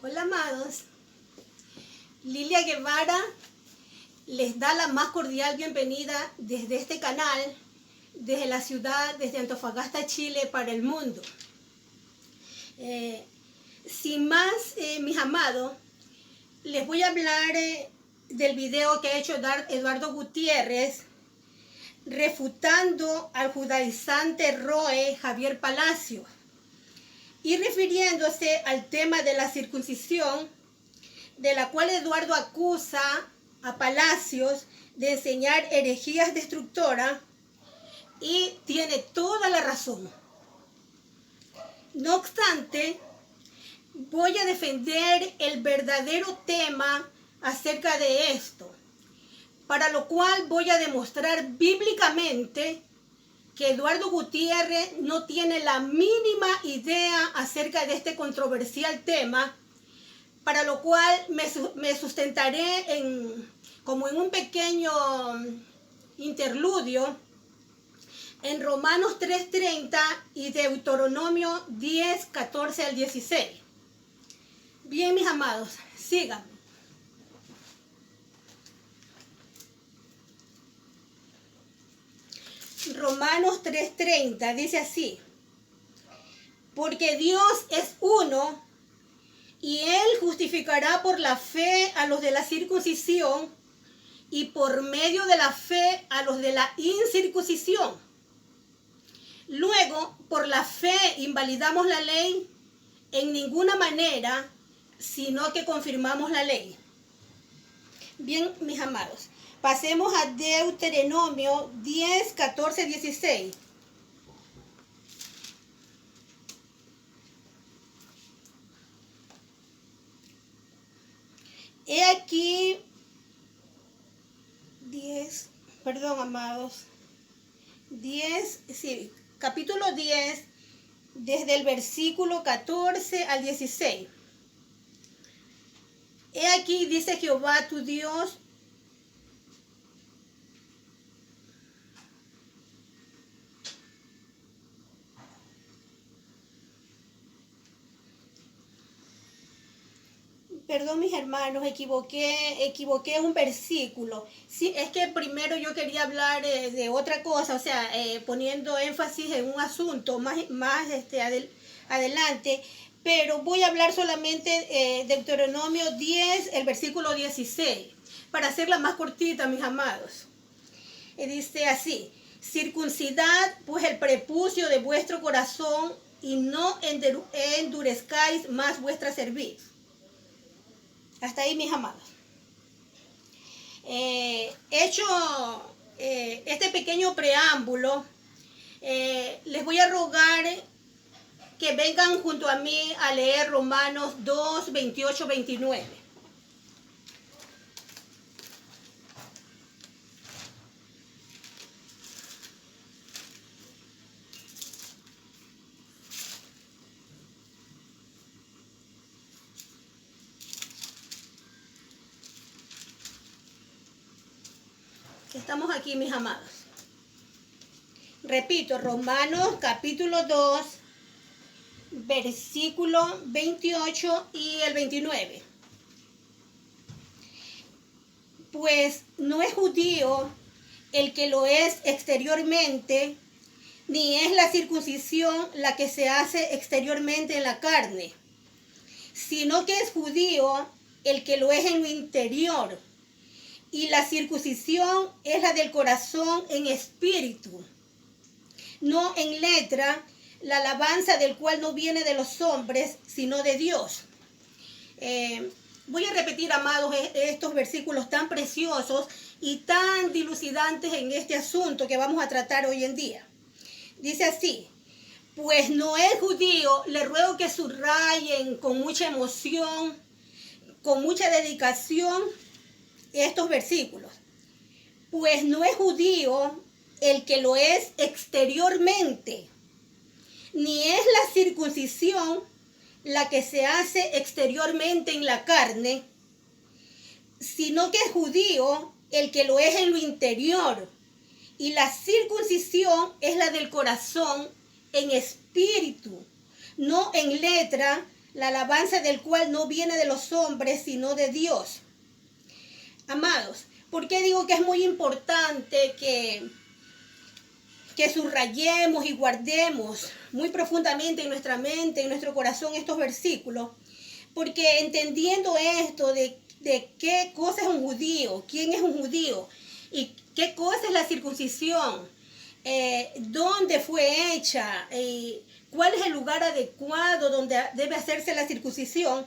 Hola amados, Lilia Guevara les da la más cordial bienvenida desde este canal, desde la ciudad, desde Antofagasta, Chile, para el mundo. Sin más, mis amados, les voy a hablar del video que ha hecho Eduardo Gutiérrez refutando al judaizante Roe Javier Palacio y refiriéndose al tema de la circuncisión, de la cual Eduardo acusa a Palacios de enseñar herejías destructoras, y tiene toda la razón. No obstante, voy a defender el verdadero tema acerca de esto, para lo cual voy a demostrar bíblicamente que Eduardo Gutiérrez no tiene la mínima idea acerca de este controversial tema, para lo cual me sustentaré como en un pequeño interludio en Romanos 3:30 y Deuteronomio 10:14 al 16. Bien, mis amados, síganme. Romanos 3:30 dice así: porque Dios es uno, y Él justificará por la fe a los de la circuncisión y por medio de la fe a los de la incircuncisión. Luego, por la fe invalidamos la ley en ninguna manera, sino que confirmamos la ley. Bien, mis amados, pasemos a Deuteronomio 10:14, 16. He aquí 10, perdón, amados, 10, sí, capítulo 10, desde el versículo 14 al 16. He aquí, dice Jehová tu Dios, perdón, mis hermanos, equivoqué un versículo. Sí, es que primero yo quería hablar de otra cosa, o sea, poniendo énfasis en un asunto más adelante, pero voy a hablar solamente de Deuteronomio 10, el versículo 16, para hacerla más cortita, mis amados. Dice así: circuncidad pues el prepucio de vuestro corazón y no endurezcáis más vuestra cerviz. Hasta ahí, mis amados. Hecho este pequeño preámbulo, les voy a rogar que vengan junto a mí a leer Romanos 2, 28, 29. Estamos aquí, mis amados. Repito, Romanos capítulo 2, versículo 28 y el 29. Pues no es judío el que lo es exteriormente, ni es la circuncisión la que se hace exteriormente en la carne, sino que es judío el que lo es en lo interior, y la circuncisión es la del corazón en espíritu, no en letra, la alabanza del cual no viene de los hombres, sino de Dios. Voy a repetir, amados, estos versículos tan preciosos y tan dilucidantes en este asunto que vamos a tratar hoy en día. Dice así: pues no es judío, le ruego que subrayen con mucha emoción, con mucha dedicación, estos versículos. Pues no es judío el que lo es exteriormente, ni es la circuncisión la que se hace exteriormente en la carne, sino que es judío el que lo es en lo interior, y la circuncisión es la del corazón en espíritu, no en letra, la alabanza del cual no viene de los hombres, sino de Dios. Amados, ¿por qué digo que es muy importante que subrayemos y guardemos muy profundamente en nuestra mente, en nuestro corazón estos versículos? Porque entendiendo esto de qué cosa es un judío, quién es un judío y qué cosa es la circuncisión, dónde fue hecha, cuál es el lugar adecuado donde debe hacerse la circuncisión,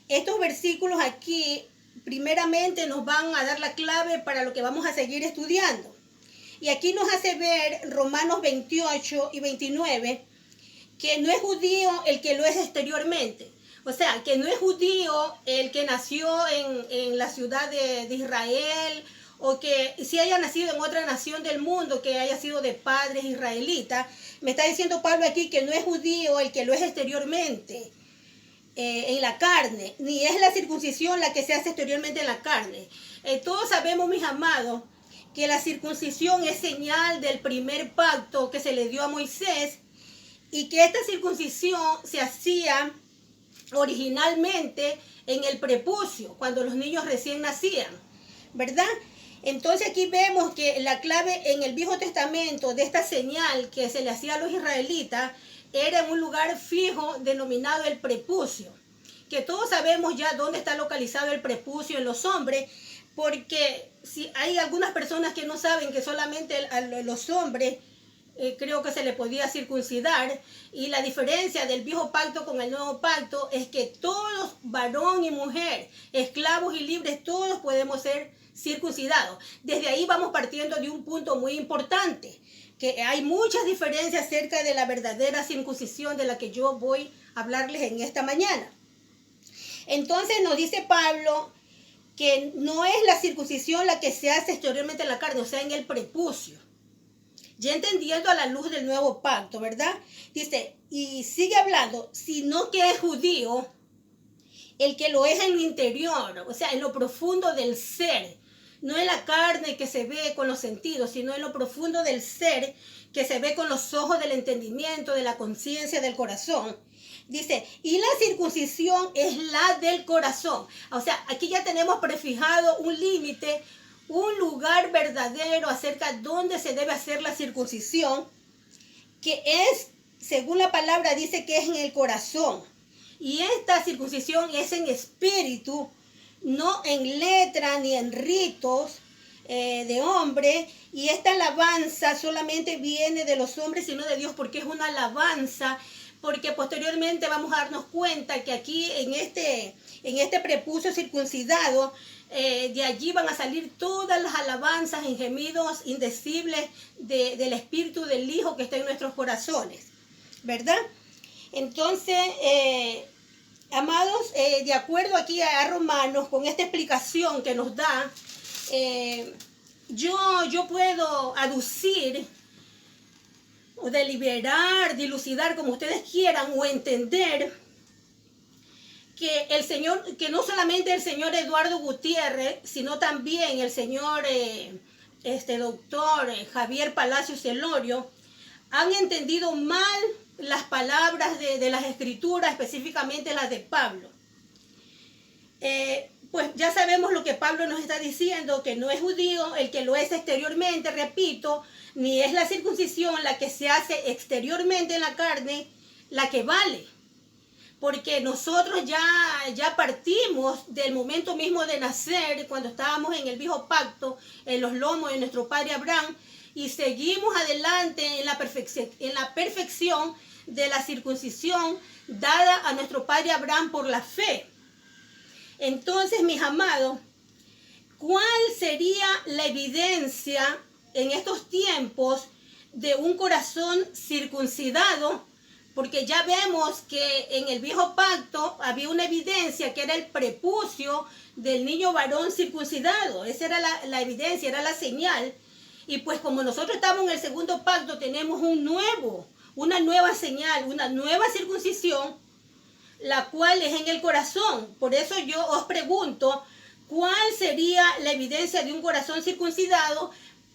estos versículos aquí primeramente nos van a dar la clave para lo que vamos a seguir estudiando. Y aquí nos hace ver Romanos 28 y 29 que no es judío el que lo es exteriormente. O sea, que no es judío el que nació en la ciudad de Israel, o que si haya nacido en otra nación del mundo, que haya sido de padres israelitas. Me está diciendo Pablo aquí que no es judío el que lo es exteriormente, en la carne, ni es la circuncisión la que se hace exteriormente en la carne. Todos sabemos, mis amados, que la circuncisión es señal del primer pacto que se le dio a Moisés, y que esta circuncisión se hacía originalmente en el prepucio, cuando los niños recién nacían, ¿verdad? Entonces aquí vemos que la clave en el Viejo Testamento de esta señal que se le hacía a los israelitas era en un lugar fijo denominado el prepucio, que todos sabemos ya dónde está localizado el prepucio en los hombres, porque si hay algunas personas que no saben que solamente a los hombres creo que se le podía circuncidar, y la diferencia del viejo pacto con el nuevo pacto es que todos, varón y mujer, esclavos y libres, todos podemos ser circuncidados. Desde ahí vamos partiendo de un punto muy importante, que hay muchas diferencias acerca de la verdadera circuncisión de la que yo voy a hablarles en esta mañana. Entonces nos dice Pablo que no es la circuncisión la que se hace exteriormente en la carne, o sea, en el prepucio. Ya entendiendo a la luz del nuevo pacto, ¿verdad? Dice, y sigue hablando, sino que es judío el que lo es en lo interior, o sea, en lo profundo del ser. No en la carne que se ve con los sentidos, sino en lo profundo del ser que se ve con los ojos del entendimiento, de la conciencia, del corazón. Dice, y la circuncisión es la del corazón. O sea, aquí ya tenemos prefijado un límite, un lugar verdadero acerca de dónde se debe hacer la circuncisión, que es, según la palabra, dice que es en el corazón. Y esta circuncisión es en espíritu, no en letra ni en ritos de hombre. Y esta alabanza solamente viene de los hombres, sino de Dios, porque es una alabanza. Porque posteriormente vamos a darnos cuenta que aquí en este prepucio circuncidado, de allí van a salir todas las alabanzas en gemidos indecibles del Espíritu del Hijo que está en nuestros corazones, ¿verdad? Entonces, amados, de acuerdo aquí a Romanos, con esta explicación que nos da, yo puedo aducir o deliberar, dilucidar, como ustedes quieran, o entender que el Señor, que no solamente el señor Eduardo Gutiérrez, sino también el señor doctor Javier Palacios Celorio, han entendido mal las palabras de las Escrituras, específicamente las de Pablo. Pues ya sabemos lo que Pablo nos está diciendo, que no es judío el que lo es exteriormente, repito, ni es la circuncisión la que se hace exteriormente en la carne la que vale. Porque nosotros ya partimos del momento mismo de nacer, cuando estábamos en el viejo pacto, en los lomos de nuestro padre Abraham, y seguimos adelante en la perfección de la circuncisión dada a nuestro padre Abraham por la fe. Entonces, mis amados, ¿cuál sería la evidencia en estos tiempos de un corazón circuncidado? Porque ya vemos que en el viejo pacto había una evidencia que era el prepucio del niño varón circuncidado. Esa era la evidencia, era la señal. Y pues como nosotros estamos en el segundo pacto, tenemos una nueva señal, una nueva circuncisión, la cual es en el corazón. Por eso yo os pregunto, ¿cuál sería la evidencia de un corazón circuncidado?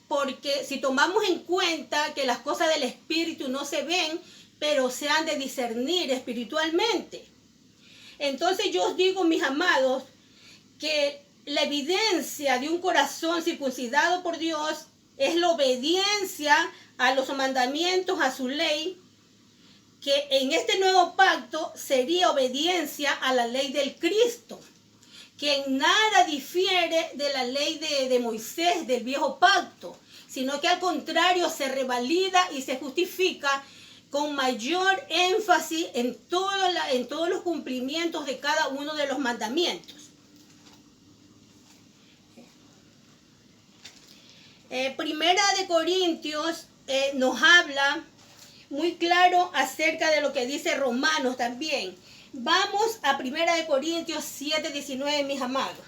Porque si tomamos en cuenta que las cosas del espíritu no se ven, pero se han de discernir espiritualmente. Entonces yo os digo, mis amados, que la evidencia de un corazón circuncidado por Dios es la obediencia a los mandamientos, a su ley, que en este nuevo pacto sería obediencia a la ley del Cristo, que en nada difiere de la ley de Moisés, del viejo pacto, sino que al contrario se revalida y se justifica con mayor énfasis en todos los cumplimientos de cada uno de los mandamientos. Primera de Corintios nos habla muy claro acerca de lo que dice Romanos también. Vamos a Primera de Corintios 7:19, mis amados.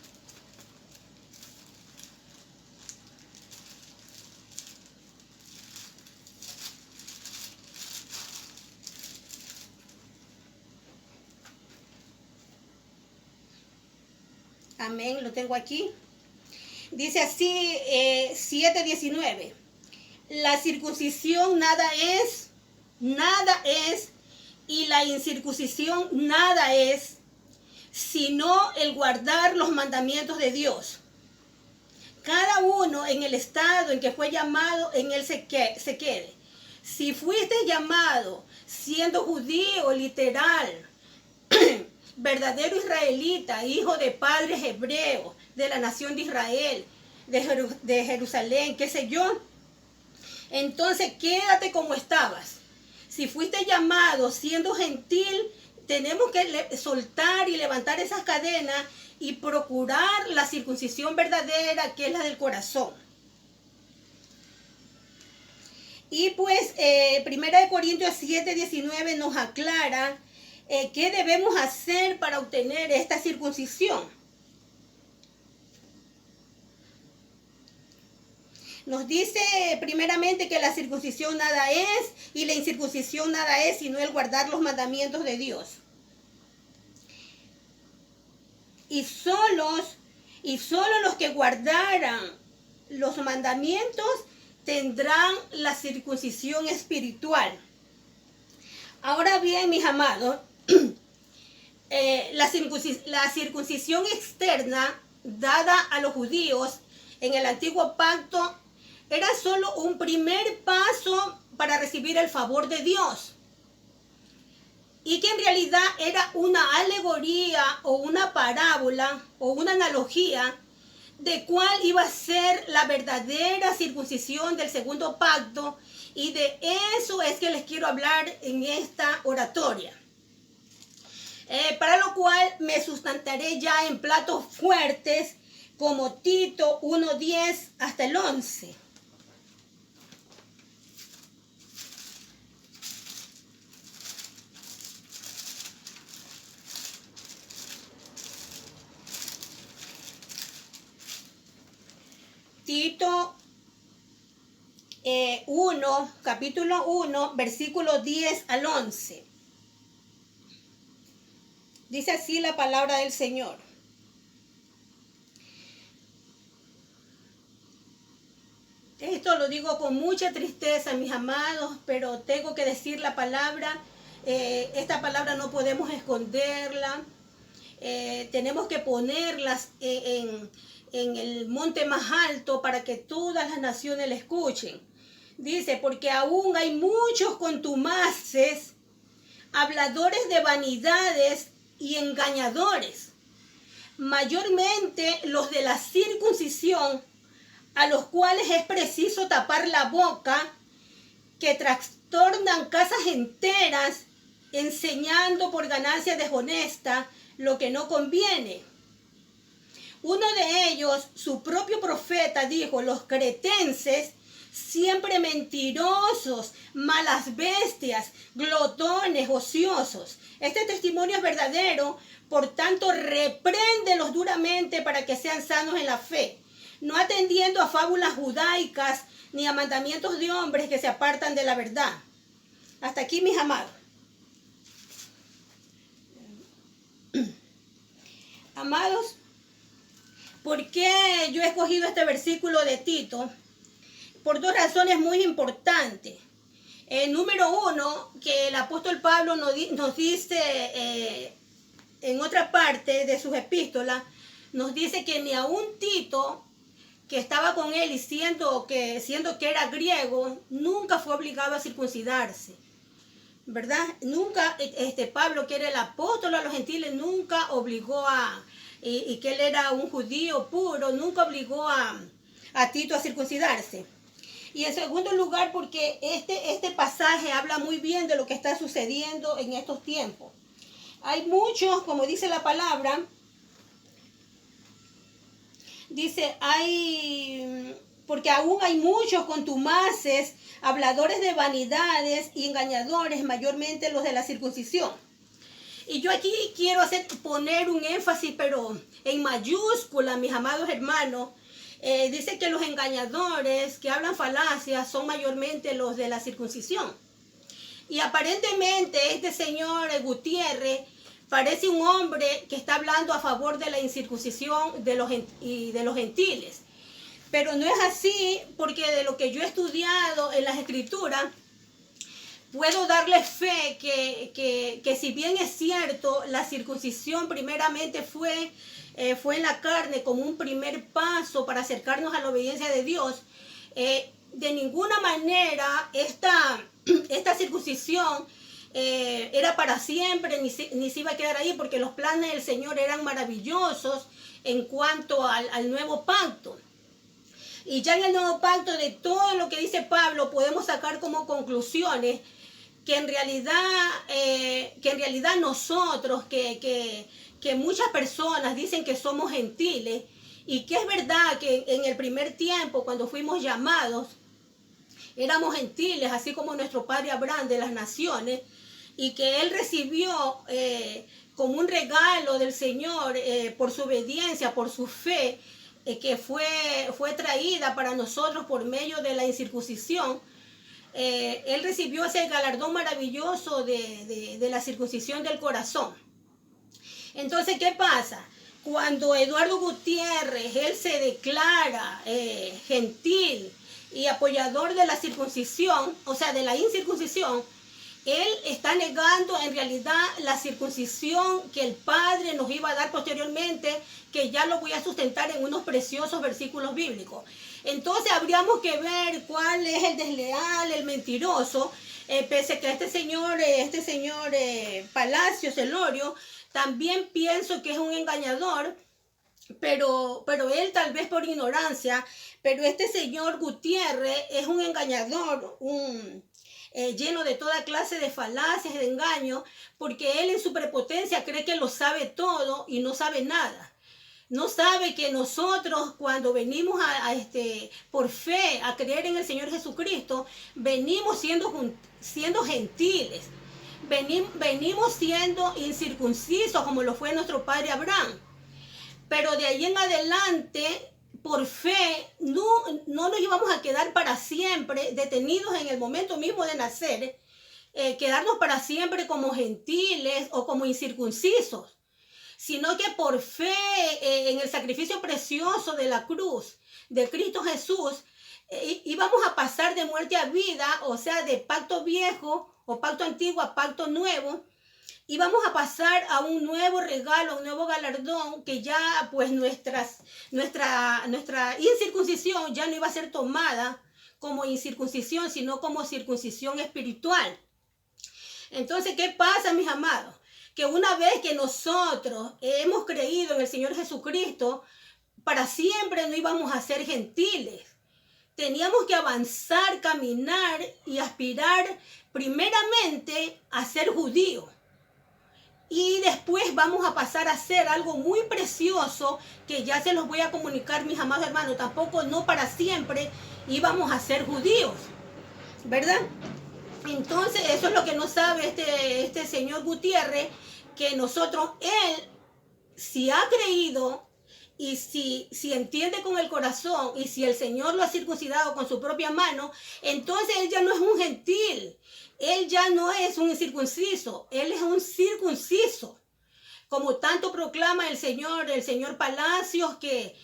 Amén, lo tengo aquí. Dice así, 7:19. La circuncisión nada es, y la incircuncisión nada es, sino el guardar los mandamientos de Dios. Cada uno en el estado en que fue llamado, en él se quede. Si fuiste llamado siendo judío literal, verdadero israelita, hijo de padres hebreos, de la nación de Israel, de Jerusalén, qué sé yo, entonces quédate como estabas. Si fuiste llamado siendo gentil, tenemos que soltar y levantar esas cadenas y procurar la circuncisión verdadera, que es la del corazón. Y pues 1 Corintios 7:19 nos aclara qué debemos hacer para obtener esta circuncisión. Nos dice primeramente que la circuncisión nada es y la incircuncisión nada es, sino el guardar los mandamientos de Dios. Y solo los que guardaran los mandamientos tendrán la circuncisión espiritual. Ahora bien, mis amados, la circuncisión externa dada a los judíos en el antiguo pacto era solo un primer paso para recibir el favor de Dios, y que en realidad era una alegoría o una parábola o una analogía de cuál iba a ser la verdadera circuncisión del segundo pacto, y de eso es que les quiero hablar en esta oratoria. Para lo cual me sustentaré ya en platos fuertes como Tito 1:10 hasta el 11. Tito 1, capítulo 1, versículo 10 al 11. Dice así la palabra del Señor. Esto lo digo con mucha tristeza, mis amados, pero tengo que decir la palabra. Esta palabra no podemos esconderla. Tenemos que ponerlas en el monte más alto para que todas las naciones la escuchen. Dice, porque aún hay muchos contumaces, habladores de vanidades y engañadores, mayormente los de la circuncisión, a los cuales es preciso tapar la boca, que trastornan casas enteras, enseñando por ganancia deshonesta lo que no conviene. Uno de ellos, su propio profeta, dijo: los cretenses, siempre mentirosos, malas bestias, glotones, ociosos. Este testimonio es verdadero, por tanto, repréndelos duramente para que sean sanos en la fe, no atendiendo a fábulas judaicas ni a mandamientos de hombres que se apartan de la verdad. Hasta aquí, mis amados. Amados, ¿por qué yo he escogido este versículo de Tito? Por dos razones muy importantes. Número uno, que el apóstol Pablo nos dice en otra parte de sus epístolas, nos dice que ni aun Tito, que estaba con él y siendo que era griego, nunca fue obligado a circuncidarse, ¿verdad? Nunca, Pablo, que era el apóstol a los gentiles, nunca obligó y que él era un judío puro, nunca obligó a Tito a circuncidarse. Y en segundo lugar, porque este pasaje habla muy bien de lo que está sucediendo en estos tiempos. Hay muchos, como dice la palabra, dice, porque aún hay muchos contumaces, habladores de vanidades y engañadores, mayormente los de la circuncisión. Y yo aquí quiero poner un énfasis, pero en mayúscula, mis amados hermanos. Dice que los engañadores que hablan falacias son mayormente los de la circuncisión. Y aparentemente este señor Gutiérrez parece un hombre que está hablando a favor de la incircuncisión de los gentiles. Pero no es así, porque de lo que yo he estudiado en las escrituras, puedo darle fe que si bien es cierto, la circuncisión primeramente fue en la carne como un primer paso para acercarnos a la obediencia de Dios, de ninguna manera esta circuncisión era para siempre, ni se iba a quedar ahí, porque los planes del Señor eran maravillosos en cuanto al nuevo pacto. Y ya en el nuevo pacto, de todo lo que dice Pablo, podemos sacar como conclusiones que en realidad nosotros, que muchas personas dicen que somos gentiles, y que es verdad que en el primer tiempo, cuando fuimos llamados, éramos gentiles, así como nuestro padre Abraham de las naciones, y que él recibió como un regalo del Señor por su obediencia, por su fe, que fue traída para nosotros por medio de la incircuncisión. Él recibió ese galardón maravilloso de la circuncisión del corazón. Entonces, ¿qué pasa? Cuando Eduardo Gutiérrez, él se declara gentil y apoyador de la circuncisión, o sea, de la incircuncisión, él está negando en realidad la circuncisión que el Padre nos iba a dar posteriormente, que ya lo voy a sustentar en unos preciosos versículos bíblicos. Entonces habríamos que ver cuál es el desleal, el mentiroso, pese que este señor Palacios Elorio, también pienso que es un engañador, pero él tal vez por ignorancia, pero este señor Gutiérrez es un engañador, lleno de toda clase de falacias, de engaños, porque él en su prepotencia cree que lo sabe todo y no sabe nada. No sabe que nosotros, cuando venimos por fe a creer en el Señor Jesucristo, venimos siendo gentiles, venimos siendo incircuncisos como lo fue nuestro padre Abraham. Pero de ahí en adelante, por fe, no nos íbamos a quedar para siempre detenidos en el momento mismo de nacer, quedarnos para siempre como gentiles o como incircuncisos, sino que por fe en el sacrificio precioso de la cruz de Cristo Jesús, íbamos a pasar de muerte a vida, o sea, de pacto viejo o pacto antiguo a pacto nuevo, y vamos a pasar a un nuevo regalo, a un nuevo galardón, que ya pues nuestra incircuncisión ya no iba a ser tomada como incircuncisión, sino como circuncisión espiritual. Entonces, ¿qué pasa, mis amados? Que una vez que nosotros hemos creído en el Señor Jesucristo, para siempre no íbamos a ser gentiles. Teníamos que avanzar, caminar y aspirar primeramente a ser judíos. Y después vamos a pasar a hacer algo muy precioso, que ya se los voy a comunicar, mis amados hermanos. Tampoco no para siempre íbamos a ser judíos, ¿verdad? Entonces eso es lo que no sabe este señor Gutiérrez, que nosotros, él, si ha creído y si entiende con el corazón, y si el Señor lo ha circuncidado con su propia mano, entonces él ya no es un gentil. Él ya no es un incircunciso, él es un circunciso. Como tanto proclama el señor Palacios, que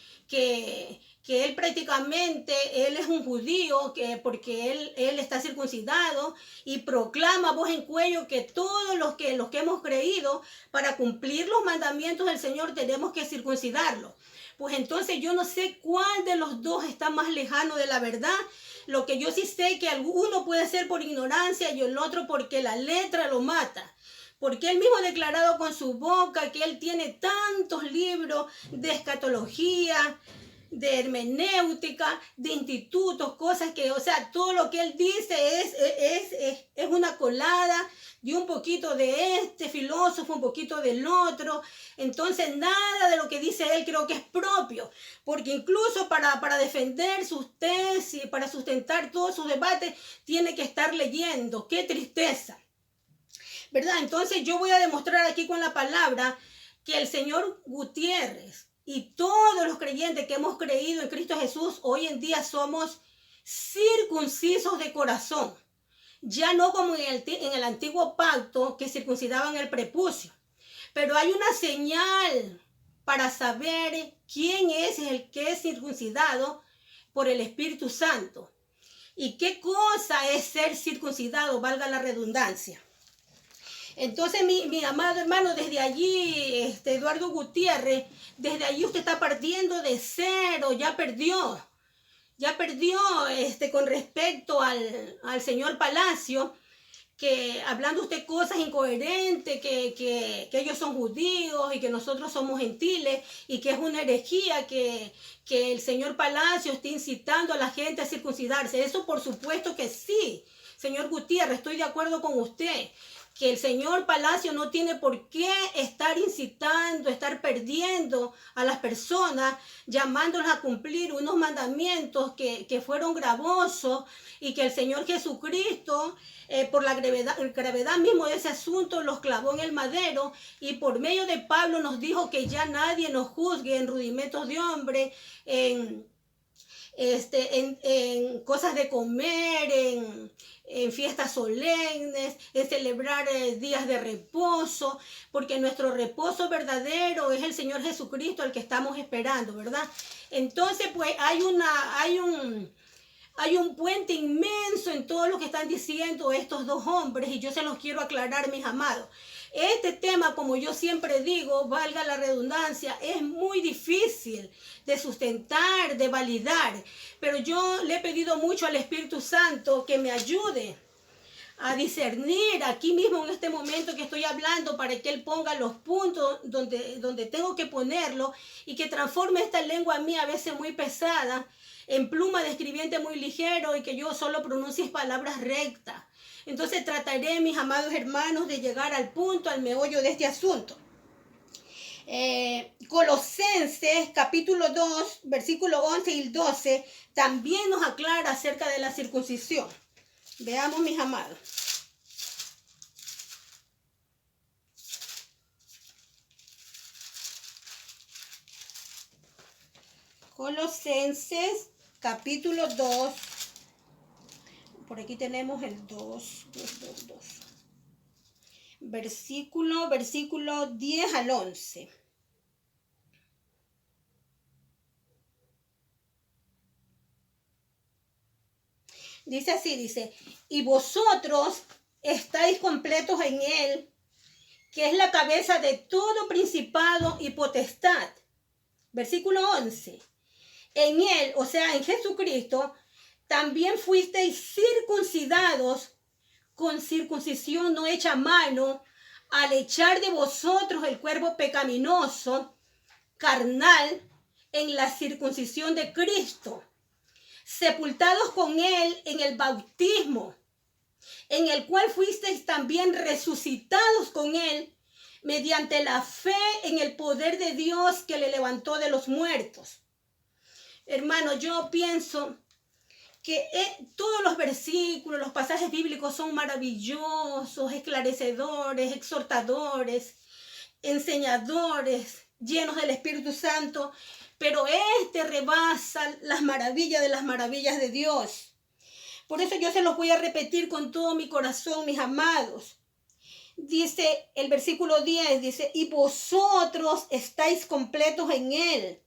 que él prácticamente, él es un judío, que porque él está circuncidado y proclama a voz en cuello que todos los que hemos creído, para cumplir los mandamientos del Señor tenemos que circuncidarlo. Pues entonces yo no sé cuál de los dos está más lejano de la verdad. Lo que yo sí sé que uno puede ser por ignorancia y el otro porque la letra lo mata. Porque él mismo ha declarado con su boca que él tiene tantos libros de escatología, de hermenéutica, de institutos, cosas que, o sea, todo lo que él dice es una colada de un poquito de este filósofo, un poquito del otro. Entonces, nada de lo que dice él creo que es propio, porque incluso para defender sus tesis, para sustentar todos sus debates, tiene que estar leyendo. ¡Qué tristeza! ¿Verdad? Entonces, yo voy a demostrar aquí con la palabra que el señor Gutiérrez y todos los creyentes que hemos creído en Cristo Jesús, hoy en día somos circuncisos de corazón. Ya no como en el antiguo pacto que circuncidaban el prepucio. Pero hay una señal para saber quién es el que es circuncidado por el Espíritu Santo. Y qué cosa es ser circuncidado, valga la redundancia. Entonces, mi amado hermano, desde allí, Eduardo Gutiérrez, desde allí usted está partiendo de cero, ya perdió con respecto al señor Palacio, que hablando usted cosas incoherentes, que ellos son judíos y que nosotros somos gentiles, y que es una herejía que el señor Palacio esté incitando a la gente a circuncidarse. Eso por supuesto que sí, señor Gutiérrez, estoy de acuerdo con usted, que el señor Palacio no tiene por qué estar incitando, estar perdiendo a las personas, llamándolas a cumplir unos mandamientos que fueron gravosos, y que el Señor Jesucristo, por la gravedad mismo de ese asunto, los clavó en el madero, y por medio de Pablo nos dijo que ya nadie nos juzgue en rudimentos de hombre, en cosas de comer, en fiestas solemnes, en celebrar días de reposo, porque nuestro reposo verdadero es el Señor Jesucristo, al que estamos esperando, ¿verdad? Entonces, pues hay un puente inmenso en todo lo que están diciendo estos dos hombres, y yo se los quiero aclarar, mis amados. Este tema, como yo siempre digo, valga la redundancia, es muy difícil de sustentar, de validar, pero yo le he pedido mucho al Espíritu Santo que me ayude a discernir aquí mismo en este momento que estoy hablando, para que Él ponga los puntos donde tengo que ponerlo, y que transforme esta lengua mía, a veces muy pesada, en pluma de escribiente muy ligero, y que yo solo pronuncie palabras rectas. Entonces trataré, mis amados hermanos, de llegar al punto, al meollo de este asunto. Colosenses capítulo 2, versículo 11 y 12, también nos aclara acerca de la circuncisión. Veamos, mis amados. Colosenses capítulo 2. Por aquí tenemos el 2. Versículo 10 al 11. Dice así, y vosotros estáis completos en Él, que es la cabeza de todo principado y potestad. Versículo 11. En Él, o sea, en Jesucristo, también fuisteis circuncidados con circuncisión no hecha a mano, al echar de vosotros el cuerpo pecaminoso, carnal, en la circuncisión de Cristo, sepultados con Él en el bautismo, en el cual fuisteis también resucitados con Él, mediante la fe en el poder de Dios que le levantó de los muertos. Hermano, yo pienso que todos los versículos, los pasajes bíblicos son maravillosos, esclarecedores, exhortadores, enseñadores, llenos del Espíritu Santo, pero rebasa las maravillas de las maravillas de Dios. Por eso yo se los voy a repetir con todo mi corazón, mis amados. Dice el versículo 10, dice, y vosotros estáis completos en Él,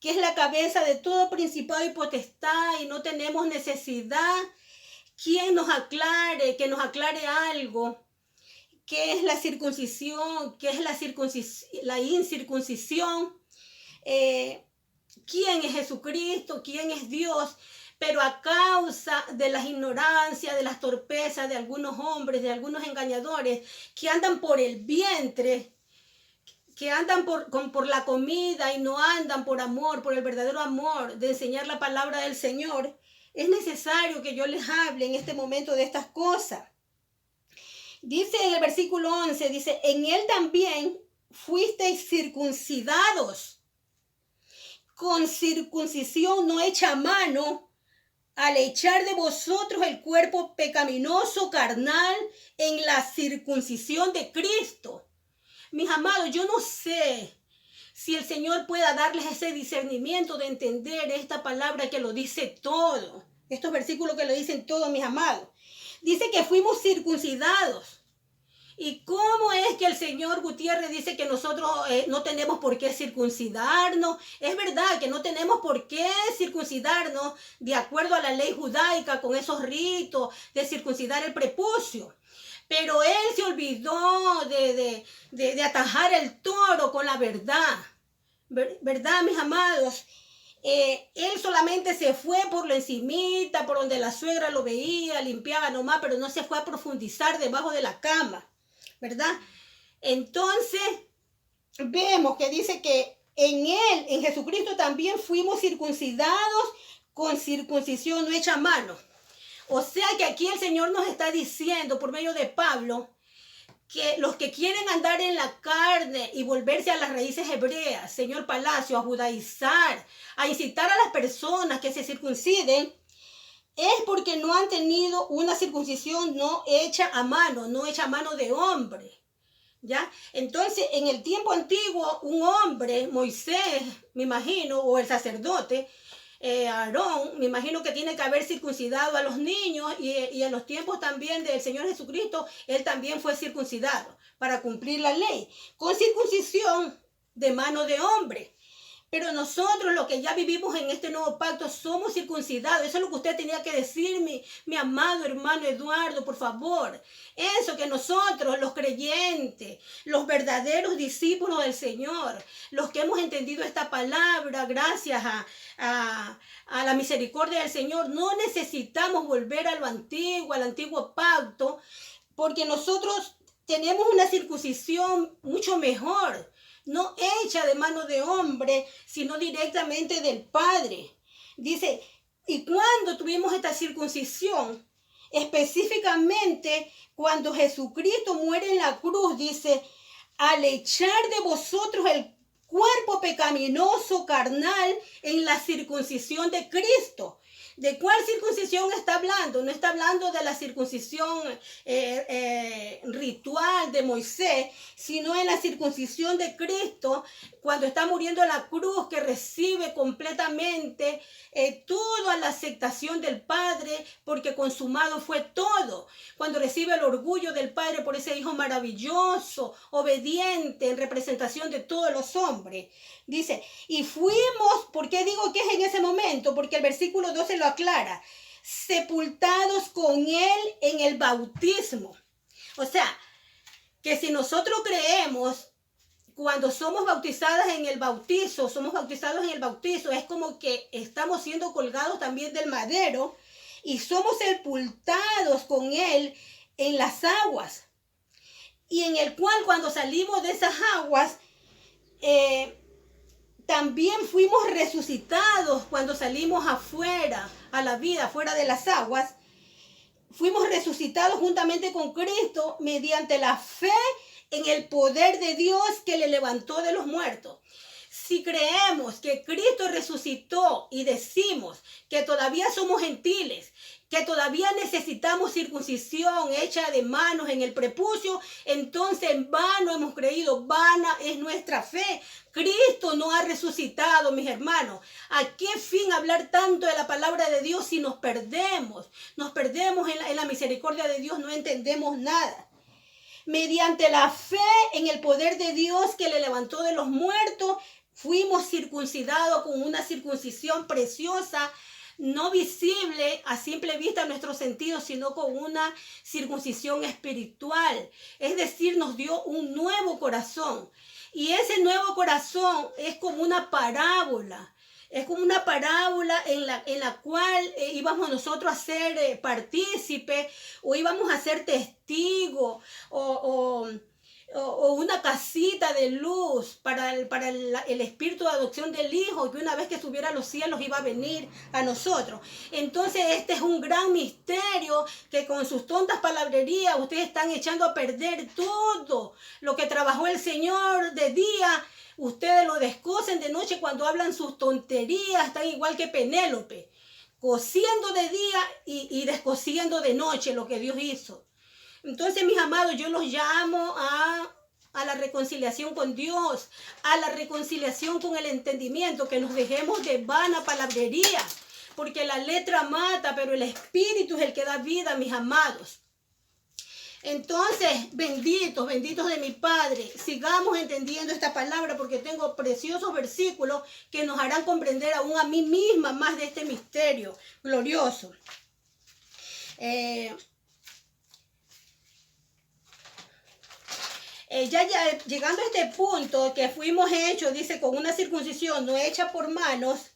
que es la cabeza de todo principado y potestad, y no tenemos necesidad. ¿Quién nos aclare, que nos aclare algo? ¿Qué es la circuncisión? ¿Qué es la incircuncisión? ¿Quién es Jesucristo? ¿Quién es Dios? Pero a causa de las ignorancias, de las torpezas de algunos hombres, de algunos engañadores que andan por el vientre, que andan por la comida y no andan por amor, por el verdadero amor de enseñar la palabra del Señor, es necesario que yo les hable en este momento de estas cosas. Dice en el versículo 11, dice, en él también fuisteis circuncidados, con circuncisión no hecha a mano, al echar de vosotros el cuerpo pecaminoso carnal en la circuncisión de Cristo. Mis amados, yo no sé si el Señor pueda darles ese discernimiento de entender esta palabra que lo dice todo. Estos versículos que lo dicen todo, mis amados. Dice que fuimos circuncidados. ¿Y cómo es que el señor Gutiérrez dice que nosotros no tenemos por qué circuncidarnos? Es verdad que no tenemos por qué circuncidarnos de acuerdo a la ley judaica con esos ritos de circuncidar el prepucio. Pero él se olvidó de atajar el toro con la verdad. ¿Verdad, mis amados? Él solamente se fue por lo encimita, por donde la suegra lo veía, limpiaba nomás, pero no se fue a profundizar debajo de la cama, ¿verdad? Entonces, vemos que dice que en él, en Jesucristo también fuimos circuncidados con circuncisión no hecha a mano. O sea que aquí el Señor nos está diciendo por medio de Pablo que los que quieren andar en la carne y volverse a las raíces hebreas, señor Palacio, a judaizar, a incitar a las personas que se circunciden, es porque no han tenido una circuncisión no hecha a mano de hombre. ¿Ya? Entonces, en el tiempo antiguo, un hombre, Moisés, me imagino, o el sacerdote, Aarón, me imagino que tiene que haber circuncidado a los niños y en los tiempos también del Señor Jesucristo, él también fue circuncidado para cumplir la ley, con circuncisión de mano de hombre. Pero nosotros, los que ya vivimos en este nuevo pacto, somos circuncidados. Eso es lo que usted tenía que decir, mi amado hermano Eduardo, por favor. Eso, que nosotros, los creyentes, los verdaderos discípulos del Señor, los que hemos entendido esta palabra gracias a la misericordia del Señor, no necesitamos volver a lo antiguo, al antiguo pacto, porque nosotros tenemos una circuncisión mucho mejor, no hecha de mano de hombre, sino directamente del Padre. Dice, ¿y cuándo tuvimos esta circuncisión? Específicamente cuando Jesucristo muere en la cruz, dice, al echar de vosotros el cuerpo pecaminoso carnal en la circuncisión de Cristo. ¿De cuál circuncisión está hablando? No está hablando de la circuncisión ritual de Moisés, sino en la circuncisión de Cristo, cuando está muriendo en la cruz, que recibe completamente toda la aceptación del Padre, porque consumado fue todo. Cuando recibe el orgullo del Padre por ese Hijo maravilloso, obediente, en representación de todos los hombres. Dice, y fuimos, ¿por qué digo que es en ese momento? Porque el versículo 12 lo aclara, sepultados con él en el bautismo. O sea, que si nosotros creemos, cuando somos bautizadas en el bautizo, es como que estamos siendo colgados también del madero y somos sepultados con él en las aguas. Y en el cual cuando salimos de esas aguas, también fuimos resucitados cuando salimos afuera, a la vida, fuera de las aguas. Fuimos resucitados juntamente con Cristo mediante la fe en el poder de Dios que le levantó de los muertos. Si creemos que Cristo resucitó y decimos que todavía somos gentiles, que todavía necesitamos circuncisión hecha de manos en el prepucio, entonces en vano hemos creído, vana es nuestra fe. Cristo no ha resucitado, mis hermanos. ¿A qué fin hablar tanto de la palabra de Dios si nos perdemos? Nos perdemos en la misericordia de Dios, no entendemos nada. Mediante la fe en el poder de Dios que le levantó de los muertos, fuimos circuncidados con una circuncisión preciosa, no visible a simple vista a nuestros sentidos, sino con una circuncisión espiritual. Es decir, nos dio un nuevo corazón. Y ese nuevo corazón es como una parábola. Es como una parábola en la cual íbamos nosotros a ser partícipes, o íbamos a ser testigos, o una casita de luz para el espíritu de adopción del Hijo, que una vez que subiera a los cielos iba a venir a nosotros. Entonces este es un gran misterio que con sus tontas palabrerías ustedes están echando a perder todo lo que trabajó el Señor de día. Ustedes lo descosen de noche cuando hablan sus tonterías, están igual que Penélope, cosiendo de día y descosiendo de noche lo que Dios hizo. Entonces, mis amados, yo los llamo a la reconciliación con Dios, a la reconciliación con el entendimiento, que nos dejemos de vana palabrería, porque la letra mata, pero el espíritu es el que da vida, mis amados. Entonces, benditos de mi Padre, sigamos entendiendo esta palabra, porque tengo preciosos versículos que nos harán comprender aún a mí misma más de este misterio glorioso. Ya llegando a este punto que fuimos hechos, dice, con una circuncisión no hecha por manos,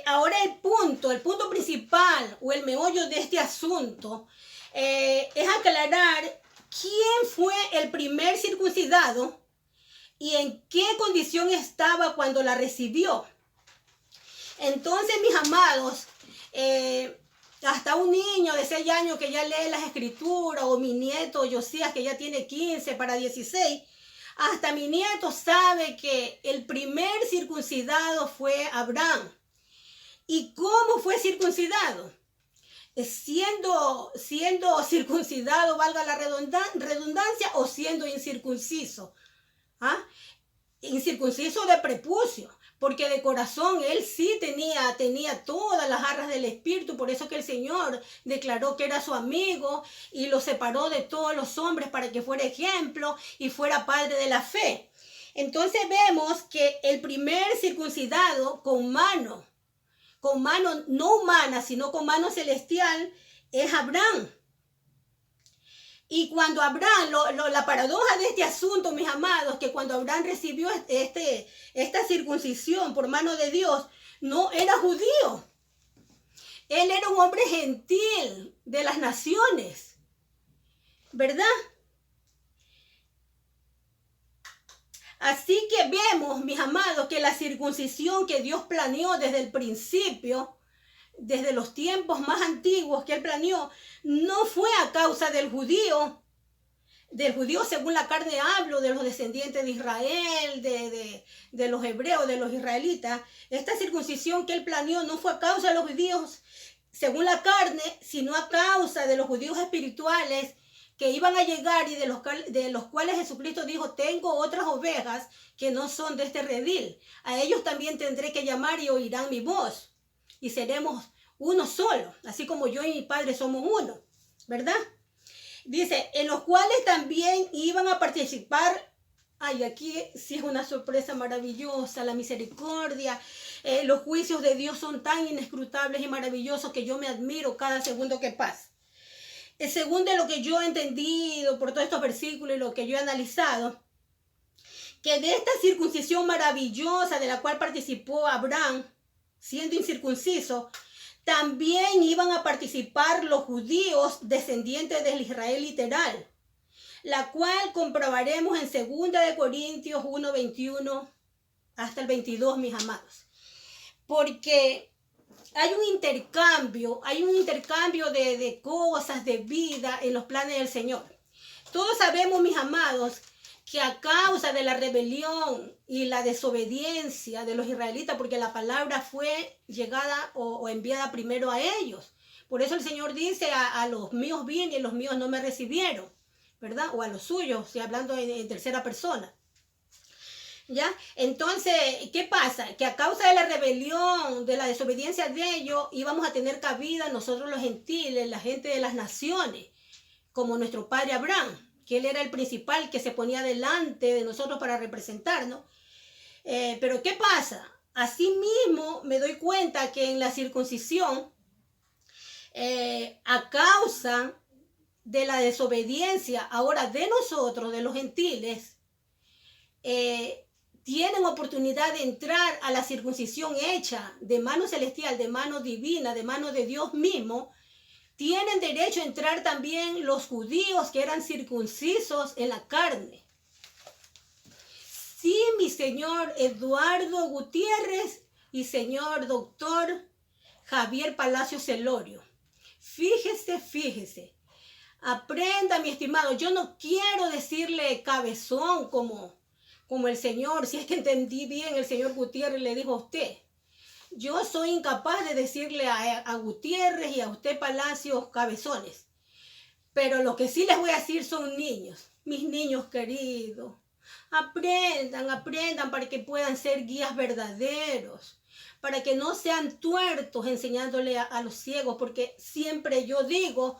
ahora el punto principal o el meollo de este asunto es aclarar quién fue el primer circuncidado y en qué condición estaba cuando la recibió. Entonces, mis amados, hasta un niño de 6 años que ya lee las escrituras, o mi nieto Josías que ya tiene 15 para 16, hasta mi nieto sabe que el primer circuncidado fue Abraham. ¿Y cómo fue circuncidado? Siendo circuncidado, valga la redundancia, o siendo incircunciso. Incircunciso de prepucio, porque de corazón él sí tenía todas las arras del Espíritu. Por eso que el Señor declaró que era su amigo y lo separó de todos los hombres para que fuera ejemplo y fuera padre de la fe. Entonces vemos que el primer circuncidado con mano no humana, sino con mano celestial, es Abraham. Y cuando Abraham, la paradoja de este asunto, mis amados, que cuando Abraham recibió esta circuncisión por mano de Dios, no era judío. Él era un hombre gentil de las naciones, ¿verdad? Así que vemos, mis amados, que la circuncisión que Dios planeó desde el principio, desde los tiempos más antiguos que él planeó, no fue a causa del judío según la carne hablo, de los descendientes de Israel, de los hebreos, de los israelitas. Esta circuncisión que él planeó no fue a causa de los judíos según la carne, sino a causa de los judíos espirituales que iban a llegar y de los cuales Jesucristo dijo: tengo otras ovejas que no son de este redil. A ellos también tendré que llamar y oirán mi voz. Y seremos uno solo, así como yo y mi Padre somos uno, ¿verdad? Dice, en los cuales también iban a participar. Ay, aquí sí es una sorpresa maravillosa, la misericordia. Los juicios de Dios son tan inescrutables y maravillosos que yo me admiro cada segundo que pasa. Según de lo que yo he entendido por todos estos versículos y lo que yo he analizado, que de esta circuncisión maravillosa de la cual participó Abraham, siendo incircunciso, también iban a participar los judíos descendientes del Israel literal, la cual comprobaremos en 2 Corintios 1:21 hasta el 22, mis amados. Porque hay un intercambio de cosas, de vida en los planes del Señor. Todos sabemos, mis amados, que a causa de la rebelión y la desobediencia de los israelitas, porque la palabra fue llegada o enviada primero a ellos. Por eso el Señor dice, a los míos vine y los míos no me recibieron, ¿verdad? O a los suyos, si hablando en tercera persona. ¿Ya? Entonces, ¿qué pasa? Que a causa de la rebelión, de la desobediencia de ellos, íbamos a tener cabida nosotros los gentiles, la gente de las naciones, como nuestro padre Abraham, que él era el principal que se ponía delante de nosotros para representarnos. Pero ¿qué pasa? Asimismo me doy cuenta que en la circuncisión, a causa de la desobediencia ahora de nosotros, de los gentiles, tienen oportunidad de entrar a la circuncisión hecha de mano celestial, de mano divina, de mano de Dios mismo. Tienen derecho a entrar también los judíos que eran circuncisos en la carne. Sí, mi señor Eduardo Gutiérrez y señor doctor Javier Palacio Celorio. Fíjese. Aprenda, mi estimado. Yo no quiero decirle cabezón como el señor, si es que entendí bien, el señor Gutiérrez le dijo a usted. Yo soy incapaz de decirle a Gutiérrez y a usted Palacios cabezones. Pero lo que sí les voy a decir son niños, mis niños queridos. Aprendan para que puedan ser guías verdaderos, para que no sean tuertos enseñándole a los ciegos, porque siempre yo digo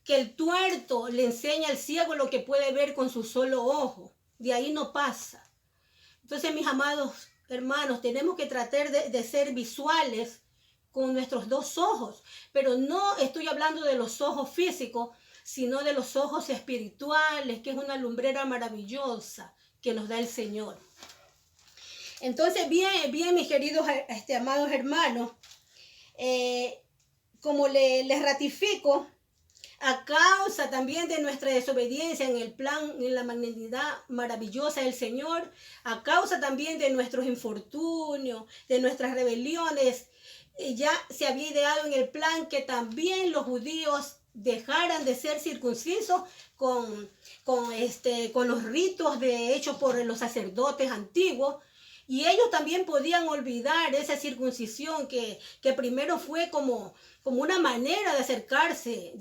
que el tuerto le enseña al ciego lo que puede ver con su solo ojo. De ahí no pasa. Entonces, mis amados hermanos, tenemos que tratar de ser visuales con nuestros dos ojos, pero no estoy hablando de los ojos físicos, sino de los ojos espirituales, que es una lumbrera maravillosa que nos da el Señor. Entonces, bien, mis queridos amados hermanos, como les ratifico, a causa también de nuestra desobediencia en el plan, en la magnanimidad maravillosa del Señor, a causa también de nuestros infortunios, de nuestras rebeliones, ya se había ideado en el plan que también los judíos dejaran de ser circuncisos con los ritos hechos por los sacerdotes antiguos. Y ellos también podían olvidar esa circuncisión que primero fue como una manera de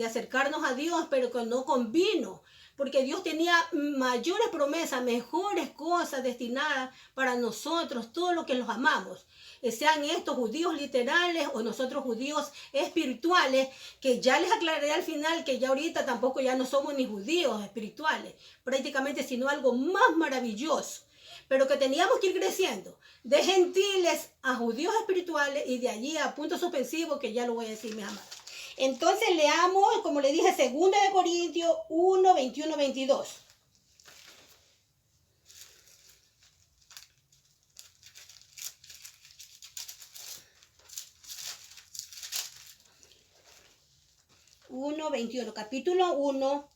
acercarnos a Dios, pero que no convino, porque Dios tenía mayores promesas, mejores cosas destinadas para nosotros, todos los que los amamos, sean estos judíos literales o nosotros judíos espirituales, que ya les aclararé al final que ya ahorita tampoco ya no somos ni judíos espirituales, prácticamente, sino algo más maravilloso, pero que teníamos que ir creciendo de gentiles a judíos espirituales y de allí a punto suspensivo, que ya lo voy a decir, mis amados. Entonces leamos, como le dije, 2 Corintios 1, 21, 22. Capítulo 1,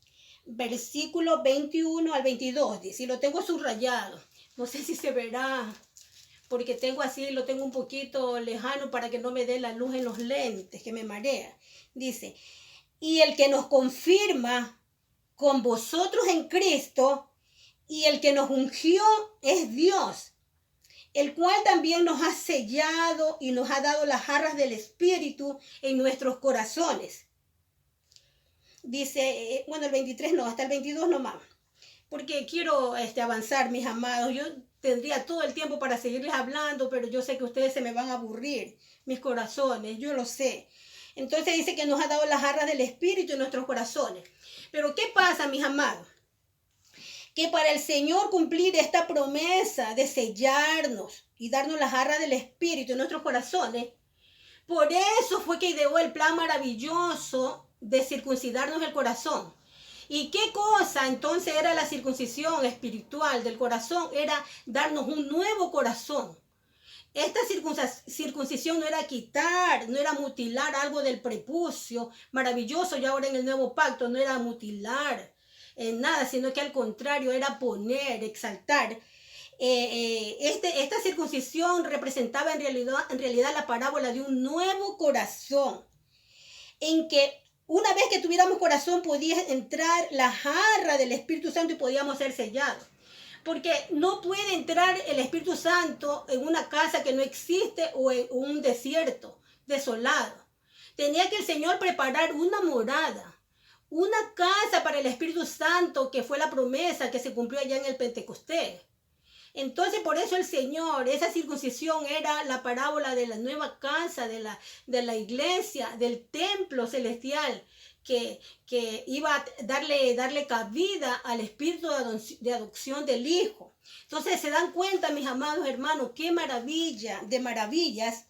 versículo 21 al 22. Dice, y lo tengo subrayado. No sé si se verá, porque lo tengo un poquito lejano para que no me dé la luz en los lentes, que me marea. Dice, y el que nos confirma con vosotros en Cristo, y el que nos ungió es Dios, el cual también nos ha sellado y nos ha dado las arras del Espíritu en nuestros corazones. Dice, el 23 no, hasta el 22 nomás, porque quiero avanzar, mis amados. Yo tendría todo el tiempo para seguirles hablando, pero yo sé que ustedes se me van a aburrir, mis corazones, yo lo sé. Entonces dice que nos ha dado las arras del Espíritu en nuestros corazones. Pero ¿qué pasa, mis amados? Que para el Señor cumplir esta promesa de sellarnos y darnos las arras del Espíritu en nuestros corazones, por eso fue que ideó el plan maravilloso de circuncidarnos el corazón. ¿Y qué cosa entonces era la circuncisión espiritual del corazón? Era darnos un nuevo corazón. Esta circuncisión no era quitar, no era mutilar algo del prepucio maravilloso, y ahora en el nuevo pacto no era mutilar nada, sino que al contrario era poner, exaltar. Esta circuncisión representaba en realidad la parábola de un nuevo corazón, en que una vez que tuviéramos corazón podía entrar la jarra del Espíritu Santo y podíamos ser sellados. Porque no puede entrar el Espíritu Santo en una casa que no existe o en un desierto desolado. Tenía que el Señor preparar una morada, una casa para el Espíritu Santo, que fue la promesa que se cumplió allá en el Pentecostés. Entonces, por eso el Señor, esa circuncisión era la parábola de la nueva casa, de la iglesia, del templo celestial, que iba a darle cabida al espíritu de adopción del Hijo. Entonces se dan cuenta, mis amados hermanos, qué maravilla de maravillas.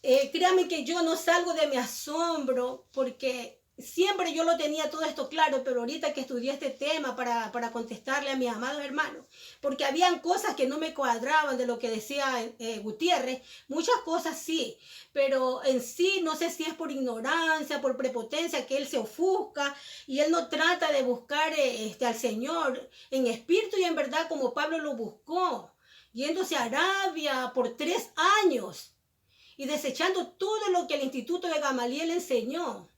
Créanme que yo no salgo de mi asombro porque siempre yo lo tenía todo esto claro, pero ahorita que estudié este tema para contestarle a mis amados hermanos, porque habían cosas que no me cuadraban de lo que decía Gutiérrez, muchas cosas sí, pero en sí no sé si es por ignorancia, por prepotencia, que él se ofusca y él no trata de buscar al Señor en espíritu y en verdad como Pablo lo buscó, yéndose a Arabia por 3 años y desechando todo lo que el Instituto de Gamaliel enseñó.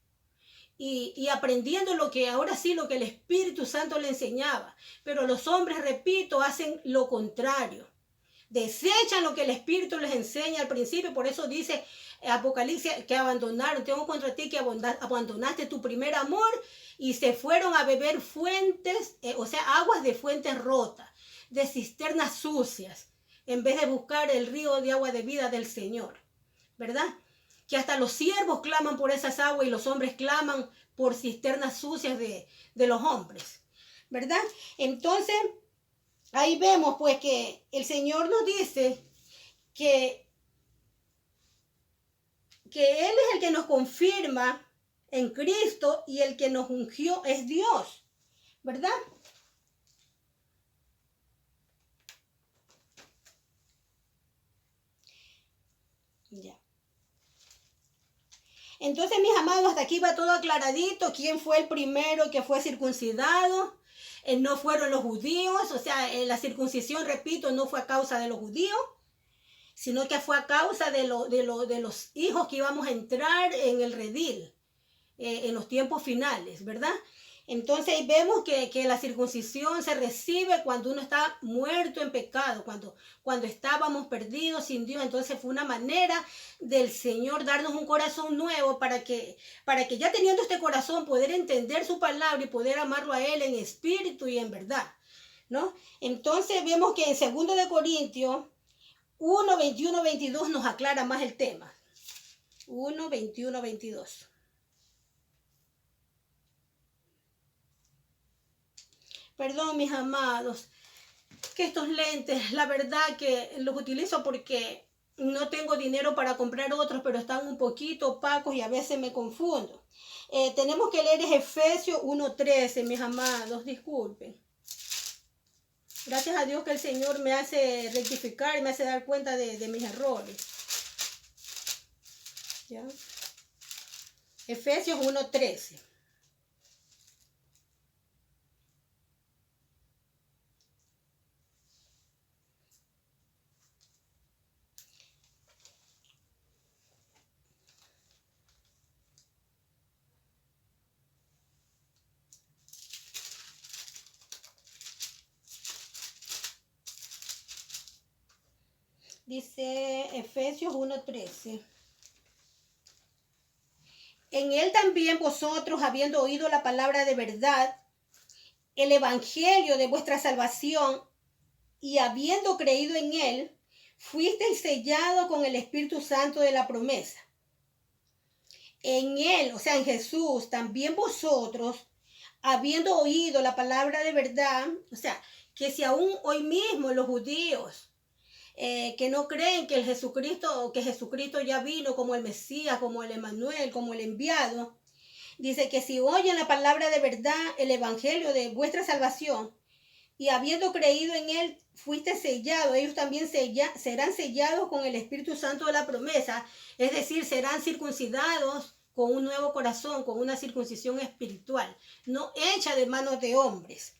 Y aprendiendo lo que ahora sí, lo que el Espíritu Santo le enseñaba. Pero los hombres, repito, hacen lo contrario. Desechan lo que el Espíritu les enseña al principio. Por eso dice Apocalipsis que abandonaron. Tengo contra ti que abandonaste tu primer amor y se fueron a beber fuentes, o sea, aguas de fuentes rotas, de cisternas sucias, en vez de buscar el río de agua de vida del Señor. ¿Verdad? Que hasta los siervos claman por esas aguas y los hombres claman por cisternas sucias de los hombres, ¿verdad? Entonces, ahí vemos pues que el Señor nos dice que Él es el que nos confirma en Cristo y el que nos ungió es Dios, ¿verdad? Ya. Entonces, mis amados, hasta aquí va todo aclaradito. ¿Quién fue el primero que fue circuncidado? No fueron los judíos, o sea, la circuncisión, repito, no fue a causa de los judíos, sino que fue a causa de los hijos que íbamos a entrar en el redil, en los tiempos finales, ¿verdad? Entonces vemos que la circuncisión se recibe cuando uno está muerto en pecado, cuando estábamos perdidos sin Dios. Entonces fue una manera del Señor darnos un corazón nuevo para que ya teniendo este corazón poder entender su palabra y poder amarlo a Él en espíritu y en verdad, ¿no? Entonces vemos que en 2 de Corintios 1, 21, 22 nos aclara más el tema. 1, 21, 22. Perdón, mis amados, que estos lentes, la verdad que los utilizo porque no tengo dinero para comprar otros, pero están un poquito opacos y a veces me confundo. Tenemos que leer Efesios 1:13, mis amados, disculpen. Gracias a Dios que el Señor me hace rectificar y me hace dar cuenta de mis errores. ¿Ya? Efesios 1:13. Dice Efesios 1:13. En él también vosotros, habiendo oído la palabra de verdad, el evangelio de vuestra salvación, y habiendo creído en él, fuisteis sellados con el Espíritu Santo de la promesa. En él, o sea, en Jesús, también vosotros, habiendo oído la palabra de verdad, o sea, que si aún hoy mismo los judíos que no creen que Jesucristo ya vino como el Mesías, como el Emmanuel, como el enviado, dice que si oyen la palabra de verdad, el evangelio de vuestra salvación, y habiendo creído en él, fuiste sellado, ellos también serán sellados con el Espíritu Santo de la promesa, es decir, serán circuncidados con un nuevo corazón, con una circuncisión espiritual, no hecha de manos de hombres.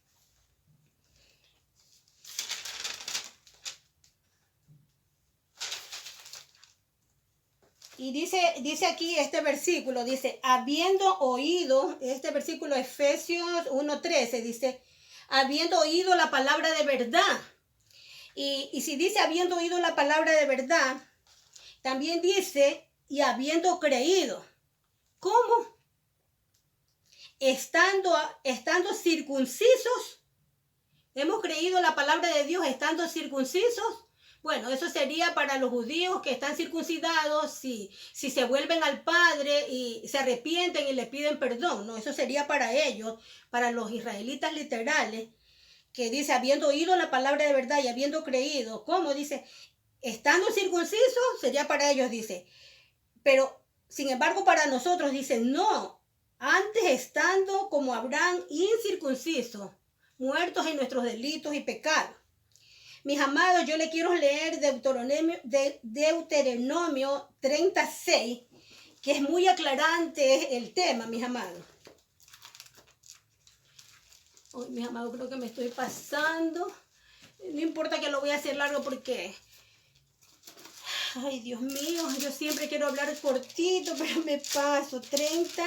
Y dice aquí este versículo, dice, habiendo oído, este versículo Efesios 1:13, dice, habiendo oído la palabra de verdad. Y si dice habiendo oído la palabra de verdad, también dice, y habiendo creído. ¿Cómo? Estando circuncisos. Hemos creído la palabra de Dios estando circuncisos. Bueno, eso sería para los judíos que están circuncidados, si se vuelven al Padre y se arrepienten y le piden perdón, ¿no? Eso sería para ellos, para los israelitas literales, que dice, habiendo oído la palabra de verdad y habiendo creído, ¿cómo? Dice, estando circuncisos, sería para ellos, dice. Pero, sin embargo, para nosotros, dice, no, antes estando como Abraham incircunciso, muertos en nuestros delitos y pecados. Mis amados, yo le quiero leer Deuteronomio 36, que es muy aclarante el tema, mis amados. Hoy, mis amados, creo que me estoy pasando. No importa que lo voy a hacer largo porque... Ay, Dios mío, yo siempre quiero hablar cortito, pero me paso. 30,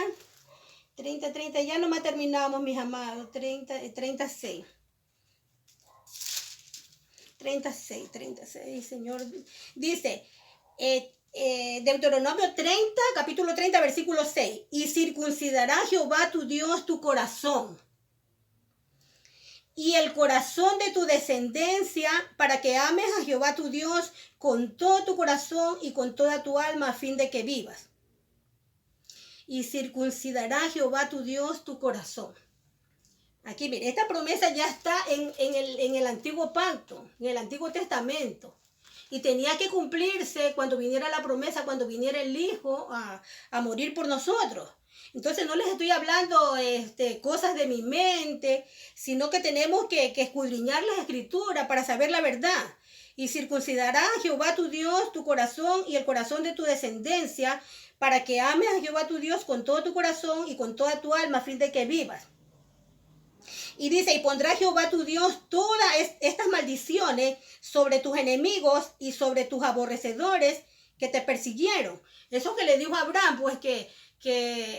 ya nomás terminamos, mis amados. 36, Señor. Dice, Deuteronomio 30, capítulo 30, versículo 6. Y circuncidará Jehová tu Dios tu corazón y el corazón de tu descendencia, para que ames a Jehová tu Dios con todo tu corazón y con toda tu alma, a fin de que vivas. Y circuncidará Jehová tu Dios tu corazón. Aquí, mire, esta promesa ya está en el antiguo pacto, en el Antiguo Testamento. Y tenía que cumplirse cuando viniera la promesa, cuando viniera el Hijo a morir por nosotros. Entonces no les estoy hablando cosas de mi mente, sino que tenemos que escudriñar las Escrituras para saber la verdad. Y circuncidará Jehová tu Dios tu corazón y el corazón de tu descendencia, para que ames a Jehová tu Dios con todo tu corazón y con toda tu alma, a fin de que vivas. Y dice, y pondrá Jehová tu Dios todas estas maldiciones sobre tus enemigos y sobre tus aborrecedores que te persiguieron. Eso que le dijo a Abraham, pues que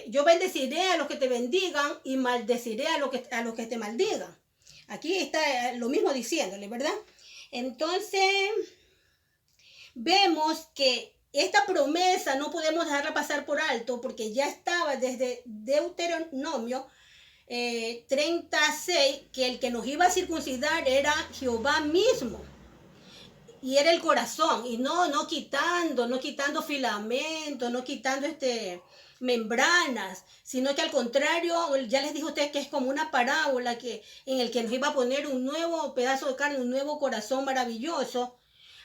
yo bendeciré a los que te bendigan y maldeciré a los que te maldigan. Aquí está lo mismo diciéndole, ¿verdad? Entonces, vemos que esta promesa no podemos dejarla pasar por alto porque ya estaba desde Deuteronomio 36, que el que nos iba a circuncidar era Jehová mismo. Y era el corazón, y no quitando filamentos, no quitando membranas, sino que al contrario, ya les dije a ustedes que es como una parábola en el que nos iba a poner un nuevo pedazo de carne, un nuevo corazón maravilloso.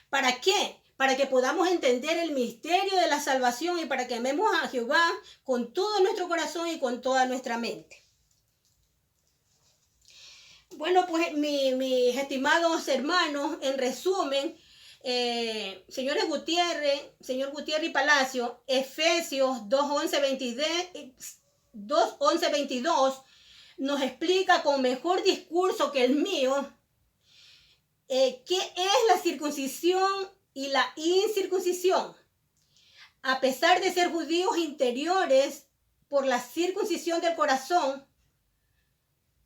¿Para qué? Para que podamos entender el misterio de la salvación y para que amemos a Jehová con todo nuestro corazón y con toda nuestra mente. Bueno, pues mis estimados hermanos, en resumen, señor Gutiérrez y Palacio, Efesios 2:11-22 nos explica con mejor discurso que el mío qué es la circuncisión y la incircuncisión. A pesar de ser judíos interiores por la circuncisión del corazón,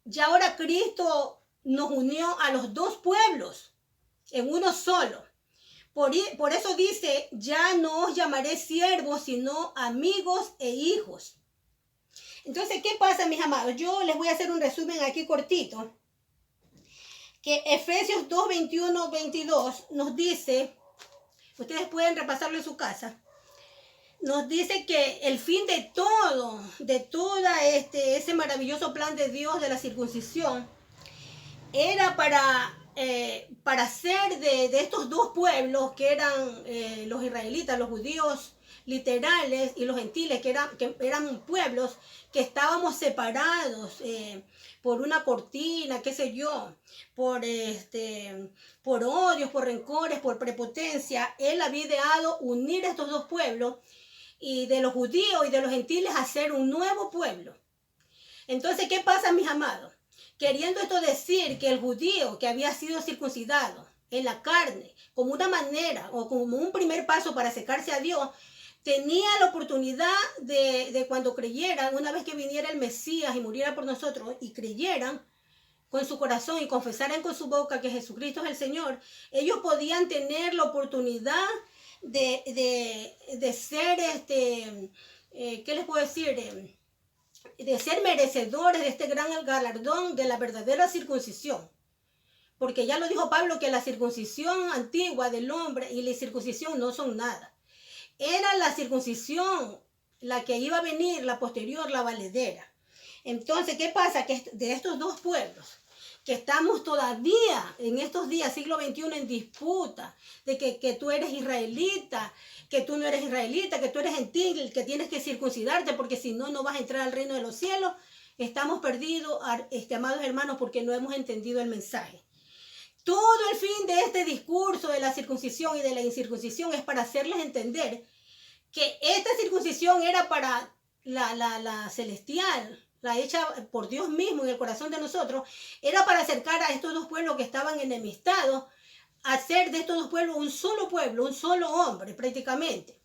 ya ahora Cristo nos unió a los dos pueblos en uno solo. Por eso dice, ya no os llamaré siervos, sino amigos e hijos. Entonces, ¿qué pasa, mis amados? Yo les voy a hacer un resumen aquí cortito. Que Efesios 2:21-22 nos dice, ustedes pueden repasarlo en su casa, nos dice que el fin de todo ese maravilloso plan de Dios de la circuncisión era para hacer de estos dos pueblos que eran los israelitas, los judíos literales y los gentiles que eran pueblos que estábamos separados por una cortina, qué sé yo, por odios, por rencores, por prepotencia. Él había ideado unir a estos dos pueblos y de los judíos y de los gentiles hacer un nuevo pueblo. Entonces, ¿qué pasa, mis amados? Queriendo esto decir que el judío que había sido circuncidado en la carne, como una manera o como un primer paso para acercarse a Dios, tenía la oportunidad de cuando creyeran, una vez que viniera el Mesías y muriera por nosotros, y creyeran con su corazón y confesaran con su boca que Jesucristo es el Señor, ellos podían tener la oportunidad de ser, ¿qué les puedo decir? De ser merecedores de este gran galardón de la verdadera circuncisión. porque ya lo dijo Pablo que la circuncisión antigua del hombre y la circuncisión no son nada. Era la circuncisión la que iba a venir, la posterior, la valedera. Entonces, ¿qué pasa? Que de estos dos pueblos, que estamos todavía en estos días, siglo XXI, en disputa, de que tú eres israelita, que tú no eres israelita, que tú eres gentil, que tienes que circuncidarte, porque si no, no vas a entrar al reino de los cielos, estamos perdidos, amados hermanos, porque no hemos entendido el mensaje. Todo el fin de este discurso de la circuncisión y de la incircuncisión es para hacerles entender que esta circuncisión era para la celestial, la hecha por Dios mismo en el corazón de nosotros, era para acercar a estos dos pueblos que estaban enemistados, hacer de estos dos pueblos un solo pueblo, un solo hombre prácticamente.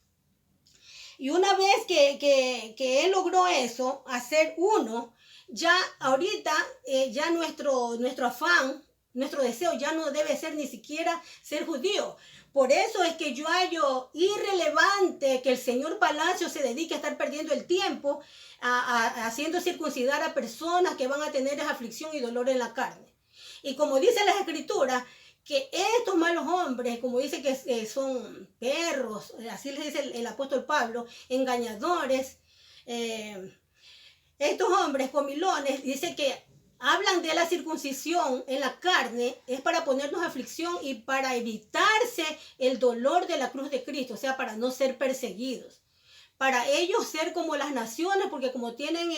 Y una vez que él logró eso, hacer uno, ya ahorita ya nuestro afán, nuestro deseo ya no debe ser ni siquiera ser judío. Por eso es que yo hallo irrelevante que el señor Palacio se dedique a estar perdiendo el tiempo haciendo circuncidar a personas que van a tener aflicción y dolor en la carne. Y como dice las Escrituras, que estos malos hombres, como dice que son perros, así les dice el apóstol Pablo, engañadores, estos hombres comilones, dice que hablan de la circuncisión en la carne, es para ponernos aflicción y para evitarse el dolor de la cruz de Cristo, o sea, para no ser perseguidos. Para ellos ser como las naciones, porque como tienen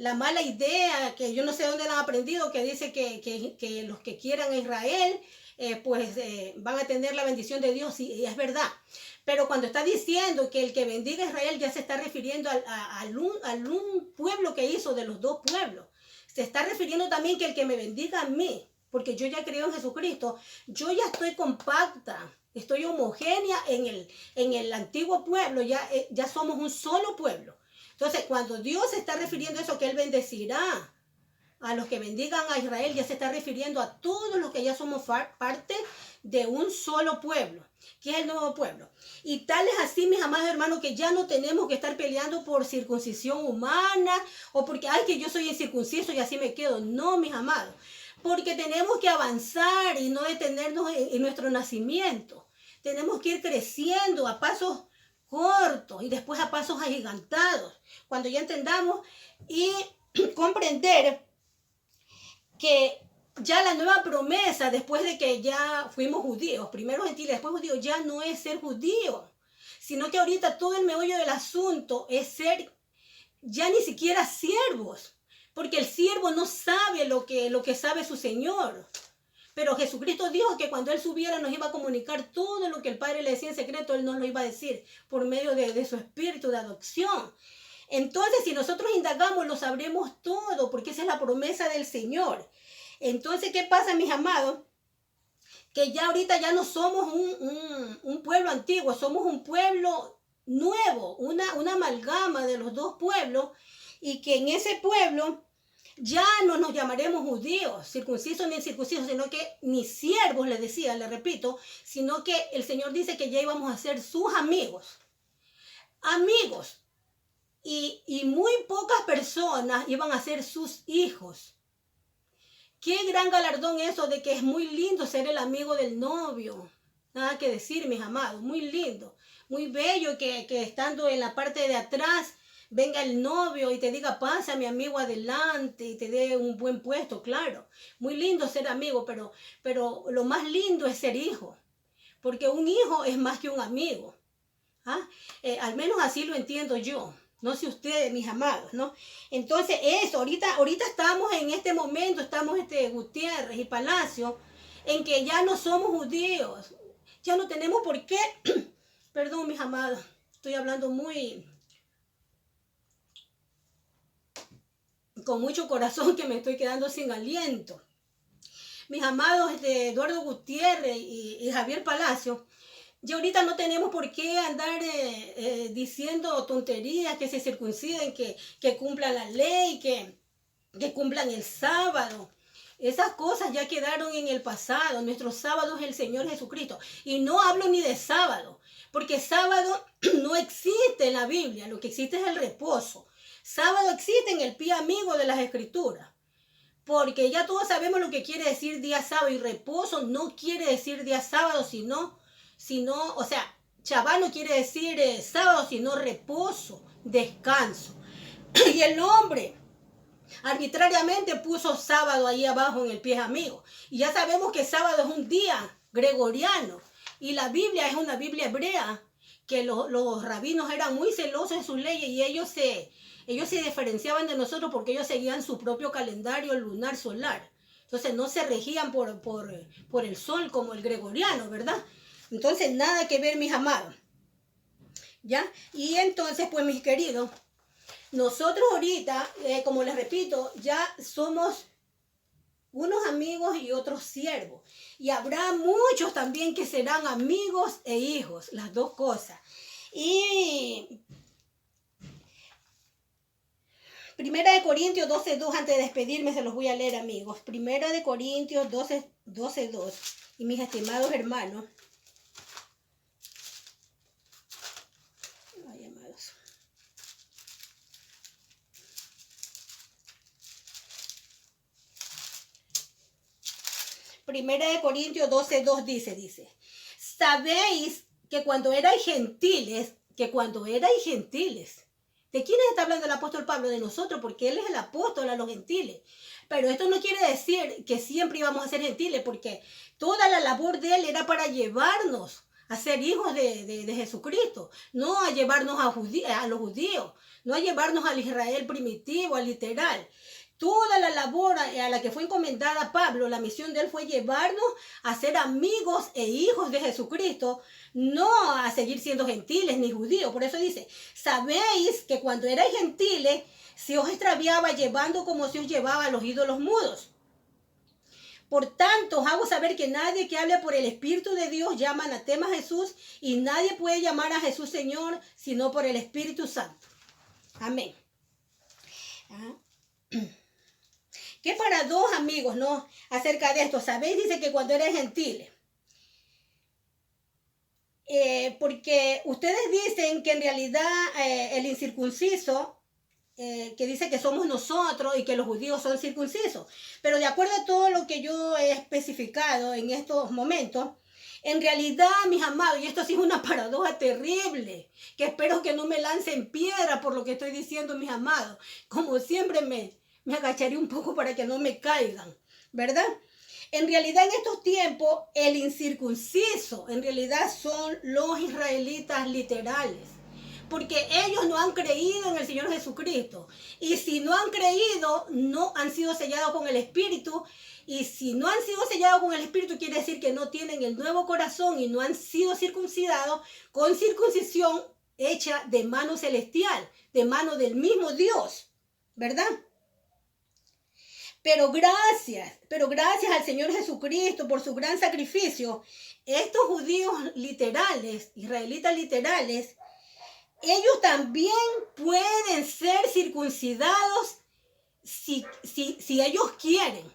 la mala idea, que yo no sé dónde la han aprendido, que dice que los que quieran a Israel, van a tener la bendición de Dios, y es verdad. Pero cuando está diciendo que el que bendiga a Israel ya se está refiriendo a un pueblo que hizo de los dos pueblos. Se está refiriendo también que el que me bendiga a mí, porque yo ya creo en Jesucristo, yo ya estoy compacta, estoy homogénea en el antiguo pueblo, ya somos un solo pueblo. Entonces, cuando Dios se está refiriendo a eso, que Él bendecirá a los que bendigan a Israel, ya se está refiriendo a todos los que ya somos parte de un solo pueblo, que es el nuevo pueblo. Y tal es así, mis amados hermanos, que ya no tenemos que estar peleando por circuncisión humana o porque, ay, que yo soy incircunciso y así me quedo. No, mis amados, porque tenemos que avanzar y no detenernos en nuestro nacimiento. Tenemos que ir creciendo a pasos cortos y después a pasos agigantados. Cuando ya entendamos y comprender que ya la nueva promesa, después de que ya fuimos judíos, primero gentiles, después judíos, ya no es ser judío, sino que ahorita todo el meollo del asunto es ser ya ni siquiera siervos, porque el siervo no sabe lo que sabe su Señor. Pero Jesucristo dijo que cuando Él subiera nos iba a comunicar todo lo que el Padre le decía en secreto, Él nos lo iba a decir por medio de su espíritu de adopción. Entonces, si nosotros indagamos, lo sabremos todo, porque esa es la promesa del Señor. Entonces, ¿qué pasa, mis amados? Que ya ahorita ya no somos un pueblo antiguo, somos un pueblo nuevo, una amalgama de los dos pueblos, y que en ese pueblo ya no nos llamaremos judíos, circuncisos ni incircuncisos, sino que ni siervos, les decía, le repito, sino que el Señor dice que ya íbamos a ser sus amigos. Amigos. Y muy pocas personas iban a ser sus hijos. Qué gran galardón eso de que es muy lindo ser el amigo del novio. Nada que decir, mis amados, muy lindo, muy bello que estando en la parte de atrás venga el novio y te diga, pasa mi amigo adelante y te dé un buen puesto, claro. Muy lindo ser amigo, pero lo más lindo es ser hijo, porque un hijo es más que un amigo. Al menos así lo entiendo yo. No sé ustedes, mis amados, ¿no? Entonces eso, ahorita estamos en este momento, estamos Gutiérrez y Palacio, en que ya no somos judíos. Ya no tenemos por qué, perdón, mis amados, estoy hablando con mucho corazón, que me estoy quedando sin aliento. Mis amados Eduardo Gutiérrez y Javier Palacio, ya ahorita no tenemos por qué andar diciendo tonterías, que se circunciden, que cumplan la ley, que cumplan el sábado. Esas cosas ya quedaron en el pasado. Nuestro sábado es el Señor Jesucristo. Y no hablo ni de sábado, porque sábado no existe en la Biblia. Lo que existe es el reposo. Sábado existe en el pie amigo de las Escrituras. porque ya todos sabemos lo que quiere decir día sábado, y reposo no quiere decir día sábado, sino, o sea, Shabbat no quiere decir sábado, sino reposo, descanso. Y el hombre arbitrariamente puso sábado ahí abajo en el pie, amigo. Y ya sabemos que sábado es un día gregoriano. Y la Biblia es una Biblia hebrea, que los rabinos eran muy celosos en sus leyes, y ellos se diferenciaban de nosotros porque ellos seguían su propio calendario lunar solar. Entonces no se regían por el sol como el gregoriano, ¿verdad? Entonces nada que ver, mis amados. ¿Ya? Y entonces, pues, mis queridos, nosotros ahorita, como les repito, ya somos unos amigos y otros siervos. Y habrá muchos también que serán amigos e hijos, las dos cosas. Y Primera de Corintios 12:2, antes de despedirme, se los voy a leer, amigos. Primera de Corintios 12:2. Y mis estimados hermanos, ay, amados. Primera de Corintios 12:2 dice, sabéis que cuando erais gentiles, ¿de quiénes está hablando el apóstol Pablo? De nosotros, porque él es el apóstol a los gentiles. Pero esto no quiere decir que siempre íbamos a ser gentiles, porque toda la labor de él era para llevarnos a ser hijos de Jesucristo, no a llevarnos a los judíos, no a llevarnos al Israel primitivo, al literal. Toda la labor a la que fue encomendada Pablo, la misión de él fue llevarnos a ser amigos e hijos de Jesucristo, no a seguir siendo gentiles ni judíos. Por eso dice, sabéis que cuando erais gentiles, se os extraviaba llevando como se os llevaba a los ídolos mudos. Por tanto, os hago saber que nadie que hable por el Espíritu de Dios llama anatema a Jesús, y nadie puede llamar a Jesús Señor, sino por el Espíritu Santo. Amén. Qué paradoja, amigos, ¿no? Acerca de esto. ¿Sabéis? Dice que cuando eres gentiles. Porque ustedes dicen que en realidad el incircunciso, que dice que somos nosotros y que los judíos son circuncisos. Pero de acuerdo a todo lo que yo he especificado en estos momentos, en realidad, mis amados, y esto sí es una paradoja terrible, que espero que no me lancen piedra por lo que estoy diciendo, mis amados. Como siempre me agacharé un poco para que no me caigan, ¿verdad? En realidad, en estos tiempos, el incircunciso, en realidad son los israelitas literales, porque ellos no han creído en el Señor Jesucristo. Y si no han creído, no han sido sellados con el Espíritu. Y si no han sido sellados con el Espíritu, quiere decir que no tienen el nuevo corazón y no han sido circuncidados con circuncisión hecha de mano celestial, de mano del mismo Dios, ¿verdad? Pero gracias al Señor Jesucristo por su gran sacrificio, estos judíos literales, israelitas literales, ellos también pueden ser circuncidados si ellos quieren.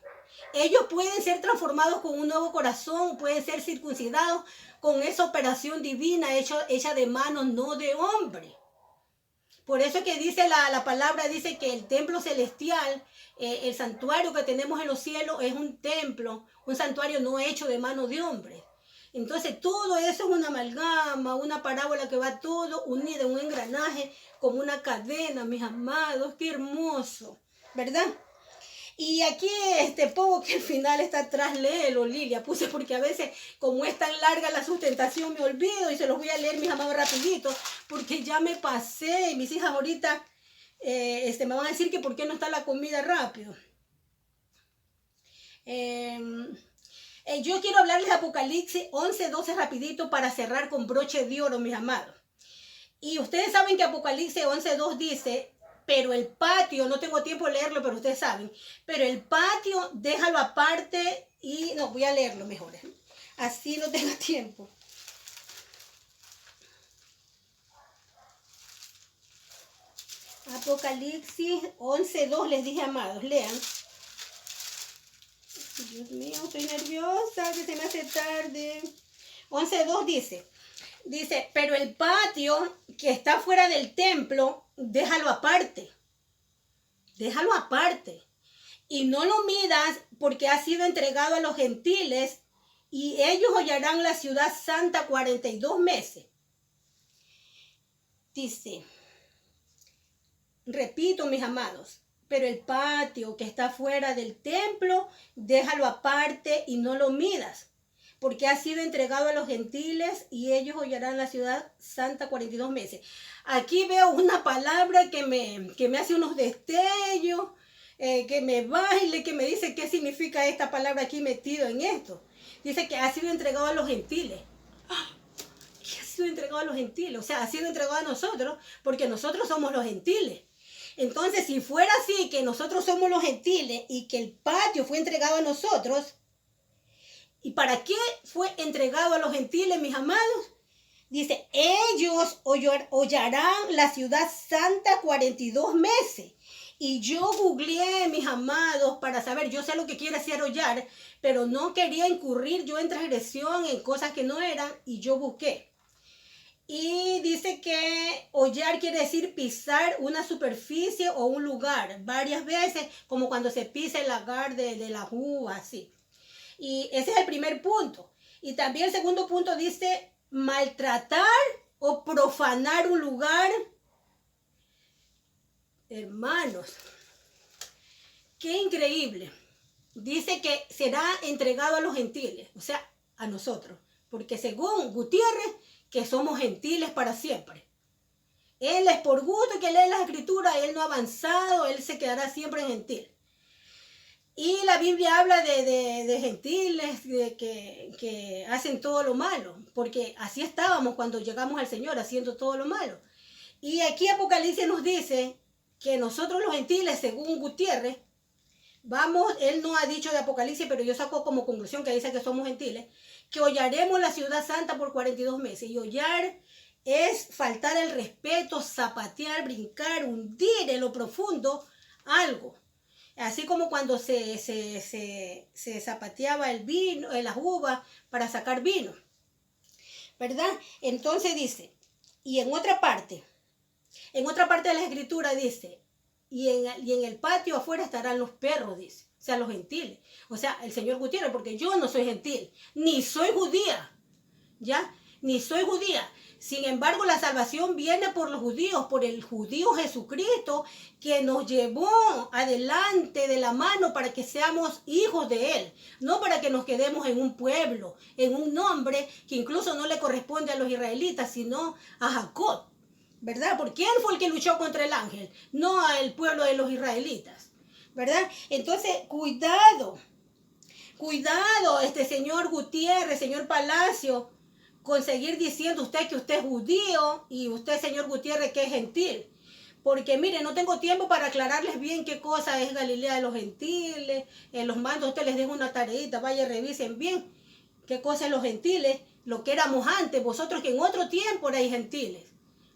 Ellos pueden ser transformados con un nuevo corazón, pueden ser circuncidados con esa operación divina hecha de manos, no de hombre. Por eso es que dice la palabra, dice que el templo celestial, el santuario que tenemos en los cielos es un templo, un santuario no hecho de mano de hombre. Entonces todo eso es una amalgama, una parábola que va todo unido en un engranaje, como una cadena, mis amados, qué hermoso, ¿verdad? Y aquí pongo que el final está atrás, léelo, Lilia, puse porque a veces, como es tan larga la sustentación, me olvido y se los voy a leer, mis amados, rapidito, porque ya me pasé y mis hijas ahorita me van a decir que por qué no está la comida rápido. Yo quiero hablarles de Apocalipsis 11:12 rapidito para cerrar con broche de oro, mis amados. Y ustedes saben que Apocalipsis 11:2 dice, pero el patio, no tengo tiempo de leerlo, pero ustedes saben, pero el patio déjalo aparte y, no, voy a leerlo mejor, así no tengo tiempo. Apocalipsis 11:2, les dije, amados, lean. Dios mío, estoy nerviosa, que se me hace tarde. 11:2 dice, pero el patio que está fuera del templo, déjalo aparte. y no lo midas porque ha sido entregado a los gentiles y ellos hollarán la ciudad santa 42 meses. Dice, repito, mis amados, pero el patio que está fuera del templo, déjalo aparte y no lo midas, porque ha sido entregado a los gentiles y ellos hollarán la ciudad santa 42 meses. Aquí veo una palabra que me hace unos destellos, que me baile, que me dice qué significa esta palabra aquí metido en esto. Dice que ha sido entregado a los gentiles. ¿Qué ha sido entregado a los gentiles? O sea, ha sido entregado a nosotros porque nosotros somos los gentiles. Entonces, si fuera así, que nosotros somos los gentiles y que el patio fue entregado a nosotros, ¿y para qué fue entregado a los gentiles, mis amados? Dice, ellos hollarán la ciudad santa 42 meses. Y yo googleé, mis amados, para saber, yo sé lo que quiere decir hollar, pero no quería incurrir yo en transgresión, en cosas que no eran, y yo busqué. Y dice que hollar quiere decir pisar una superficie o un lugar varias veces, como cuando se pisa el lagar de la uva, así. Y ese es el primer punto. Y también el segundo punto dice maltratar o profanar un lugar. Hermanos, qué increíble. Dice que será entregado a los gentiles, o sea, a nosotros. Porque según Gutiérrez, que somos gentiles para siempre. Él es por gusto que lee las escrituras, él no ha avanzado, él se quedará siempre gentil. Y la Biblia habla de gentiles de que hacen todo lo malo, porque así estábamos cuando llegamos al Señor, haciendo todo lo malo. Y aquí Apocalipsis nos dice que nosotros los gentiles, según Gutiérrez, vamos, él no ha dicho de Apocalipsis, pero yo saco como conclusión que dice que somos gentiles, que hollaremos la ciudad santa por 42 meses. Y hollar es faltar el respeto, zapatear, brincar, hundir en lo profundo algo. Así como cuando se zapateaba el vino, las uvas para sacar vino, ¿verdad? Entonces dice, y en otra parte de la escritura dice, y en el patio afuera estarán los perros, dice, o sea, los gentiles. O sea, el Señor Gutiérrez, porque yo no soy gentil, ni soy judía, ¿ya? Ni soy judía. Sin embargo, la salvación viene por los judíos, por el judío Jesucristo, que nos llevó adelante de la mano para que seamos hijos de Él, no para que nos quedemos en un pueblo, en un nombre que incluso no le corresponde a los israelitas, sino a Jacob, ¿verdad? Porque él fue el que luchó contra el ángel, no al pueblo de los israelitas, ¿verdad? Entonces, cuidado, señor Gutiérrez, señor Palacio, con seguir diciendo usted que usted es judío y usted, señor Gutiérrez, que es gentil. Porque mire, no tengo tiempo para aclararles bien qué cosa es Galilea de los gentiles. Los mando a ustedes, les dejo una tareita, vaya, revisen bien qué cosa es los gentiles, lo que éramos antes, vosotros que en otro tiempo erais gentiles.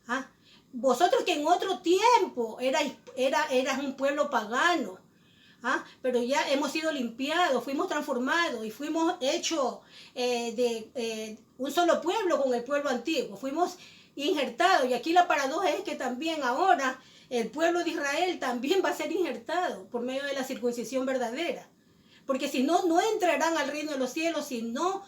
¿Ah? Vosotros que en otro tiempo eras un pueblo pagano. ¿Ah? Pero ya hemos sido limpiados, fuimos transformados y fuimos hechos un solo pueblo con el pueblo antiguo, fuimos injertados. Y aquí la paradoja es que también ahora el pueblo de Israel también va a ser injertado por medio de la circuncisión verdadera, porque si no, no entrarán al reino de los cielos, si no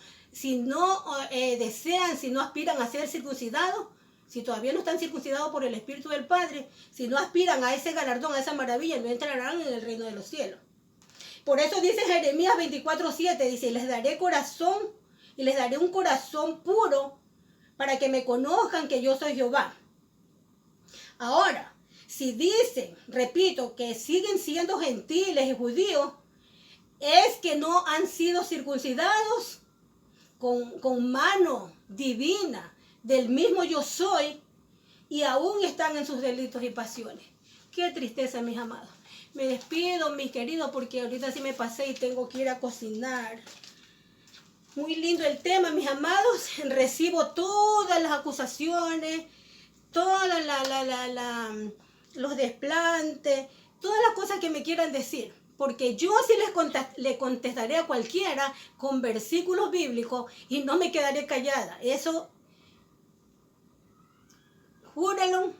desean, si no aspiran a ser circuncidados. Si todavía no están circuncidados por el Espíritu del Padre, si no aspiran a ese galardón, a esa maravilla, no entrarán en el reino de los cielos. Por eso dice Jeremías 24:7, dice, les daré corazón y les daré un corazón puro para que me conozcan que yo soy Jehová. Ahora, si dicen, repito, que siguen siendo gentiles y judíos, es que no han sido circuncidados con mano divina del mismo yo soy, y aún están en sus delitos y pasiones. Qué tristeza, mis amados. Me despido, mis queridos, porque ahorita sí me pasé y tengo que ir a cocinar. Muy lindo el tema, mis amados. Recibo todas las acusaciones, todas los desplantes, todas las cosas que me quieran decir. Porque yo sí le contestaré a cualquiera con versículos bíblicos y no me quedaré callada. Eso, júralo,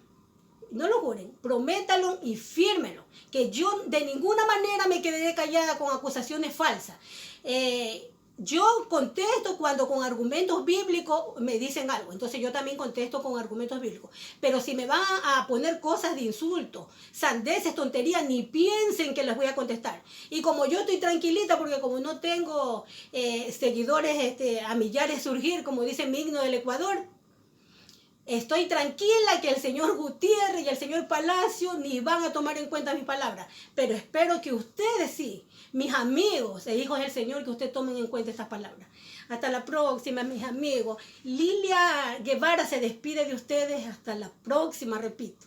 no lo juren, prométalo y fírmelo, que yo de ninguna manera me quedaré callada con acusaciones falsas. Yo contesto cuando con argumentos bíblicos me dicen algo, entonces yo también contesto con argumentos bíblicos. Pero si me van a poner cosas de insulto, sandeces, tonterías, ni piensen que les voy a contestar. Y como yo estoy tranquilita, porque como no tengo seguidores a millares surgir, como dice mi himno del Ecuador, estoy tranquila que el señor Gutiérrez y el señor Palacio ni van a tomar en cuenta mis palabras. Pero espero que ustedes sí, mis amigos e hijos del Señor, que ustedes tomen en cuenta estas palabras. Hasta la próxima, mis amigos. Lilia Guevara se despide de ustedes. Hasta la próxima, repito.